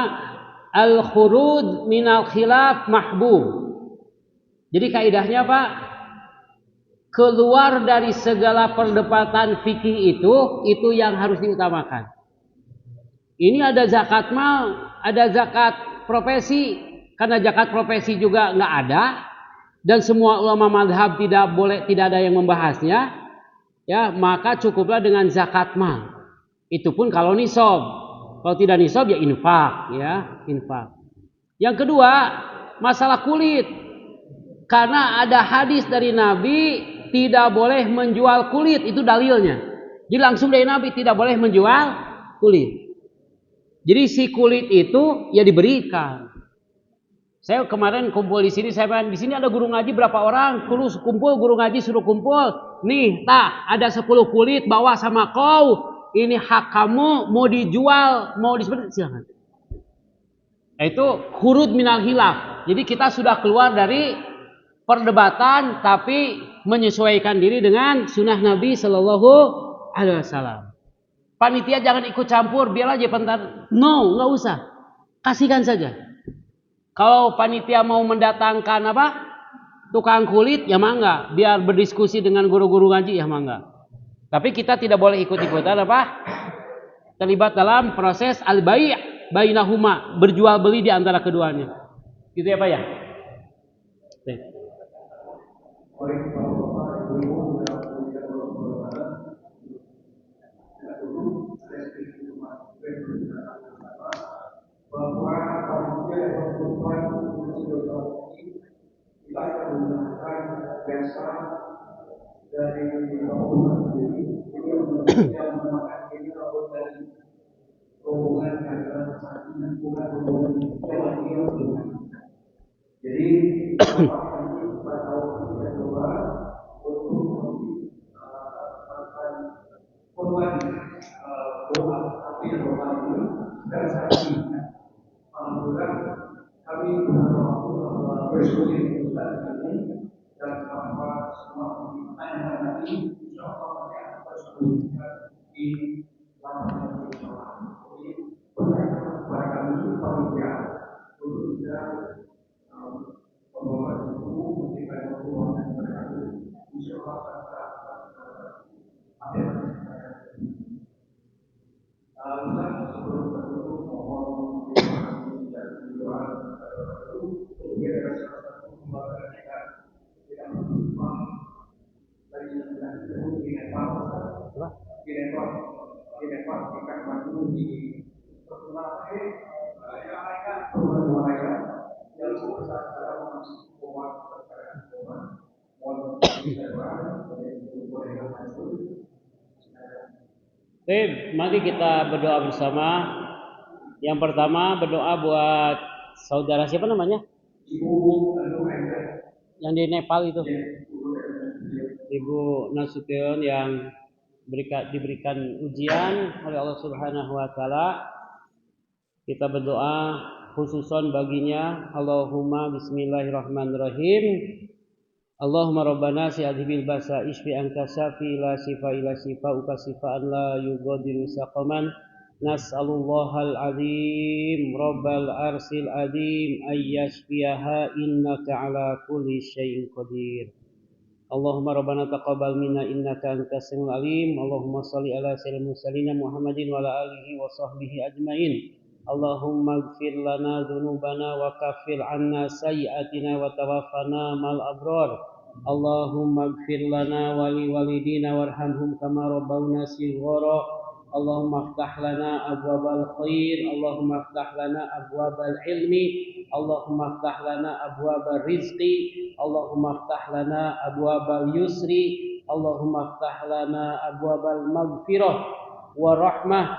al-khuruj minal khilaf mahbub. Jadi kaidahnya Pak, keluar dari segala perdebatan fikih itu yang harus diutamakan. Ini ada zakat mal, ada zakat profesi, karena zakat profesi juga nggak ada, dan semua ulama madhab tidak ada yang membahasnya, ya maka cukuplah dengan zakat mal. Itu pun kalau nisab. Kalau tidak nisab ya infak, infak. Yang kedua, masalah kulit. Karena ada hadis dari Nabi tidak boleh menjual kulit, itu dalilnya. Jadi langsung dari Nabi tidak boleh menjual kulit. Jadi si kulit itu ya diberikan. Saya kemarin kumpul di sini, di sini ada guru ngaji berapa orang, kumpul guru ngaji suruh kumpul. Nih, ada 10 kulit bawa sama kau. Ini hak kamu, mau dijual, mau disebut silakan. Itu khurud minal khilaf. Jadi kita sudah keluar dari perdebatan tapi menyesuaikan diri dengan sunnah Nabi Shallallahu Alaihi Wasallam. Panitia jangan ikut campur, biar aja pentar. No, nggak usah. Kasihkan saja. Kalau panitia mau mendatangkan tukang kulit, ya mangga. Biar berdiskusi dengan guru-guru ngaji, ya mangga. Tapi kita tidak boleh ikut-ikutan terlibat dalam proses al-bai' bainahuma, berjual beli di antara keduanya. Gitu ya Pak ya? Bahwa manusia yang berkorban kita akan menggunakan jasa dari rombongan sendiri. Ini yang memakan ini rombongan dari rombongan adalah saat ini bukan rombongan yang jadi kami pada tahun kita coba untuk melakukan korban doa tapi doa ini dan saat ini alhamdulillah kami bersyukur saat ini dan bahwa semua pertanyaan tadi insya Allah akan bersyukur di lapangan insya Allah. Jadi pertanyaan kepada kami panitia untuk bisa membawa buku Baik, mari kita berdoa bersama. Yang pertama berdoa buat saudara siapa namanya? Yang di Nepal itu. Ibu Nasution yang diberikan ujian oleh Allah Subhanahu wa taala. Kita berdoa khususon baginya. Allahumma bismillahirrahmanirrahim. Allahumma rabbana si'adhibil basa ishfi anta syafi la shifa ila shifa uka shifaan la yugadiru saqaman. Nas'alullahal azim rabbal arsil azim ayyashfiyaha innaka ala kulli syai'in qadir. Allahumma rabbana taqabbal minna innaka antas samiul alim. Allahumma shalli ala sayyidil mursalin Muhammadin wa ala alihi wa sahbihi ajmain. Allahumma ighfir lana dzunubana wa kaffir 'anna sayyi'atina wa tawaffana mal abrar. Allahumma ighfir lana wa li walidina warhamhum kama rabbawna shighara. Allahumma iftah lana abwabal khair. Allahumma iftah lana abwabal ilmi. Allahumma iftah lana abwabal rizqi. Allahumma iftah lana abwabal yusri. Allahumma iftah lana abwabal maghfirah wa rahmah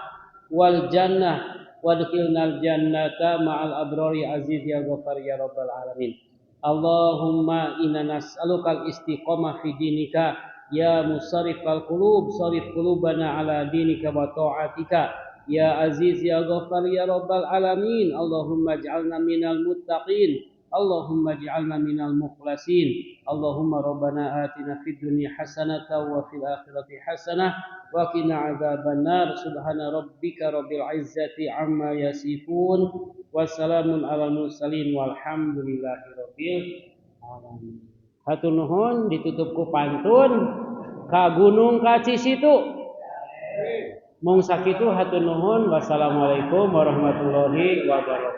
wal jannah. Wadkhilnal jannata ma'al abrari aziz ya ghafar ya rabbal alamin. Allahumma inna nas'alukal istiqamah fi dinika ya musarrifal qulub sarif qulubana ala dinika wa ta'atika ya aziz ya ghafar ya rabbal alamin. Allahumma ij'alna minal muttaqin. Allahumma ij'alna minal mukhlasin. Allahumma rabbana atina fid dunya hasanatan wa fil akhirati hasanah wa qina adzabannar. Subhana rabbika rabbil izzati amma yasifun wa salamun alal mursalin walhamdulillahi rabbil alamin. Hatur nuhun ditutup ku pantun ka gunung ka Cisitu. Mung sakitu hatur nuhun. Wassalamualaikum warahmatullahi wabarakatuh.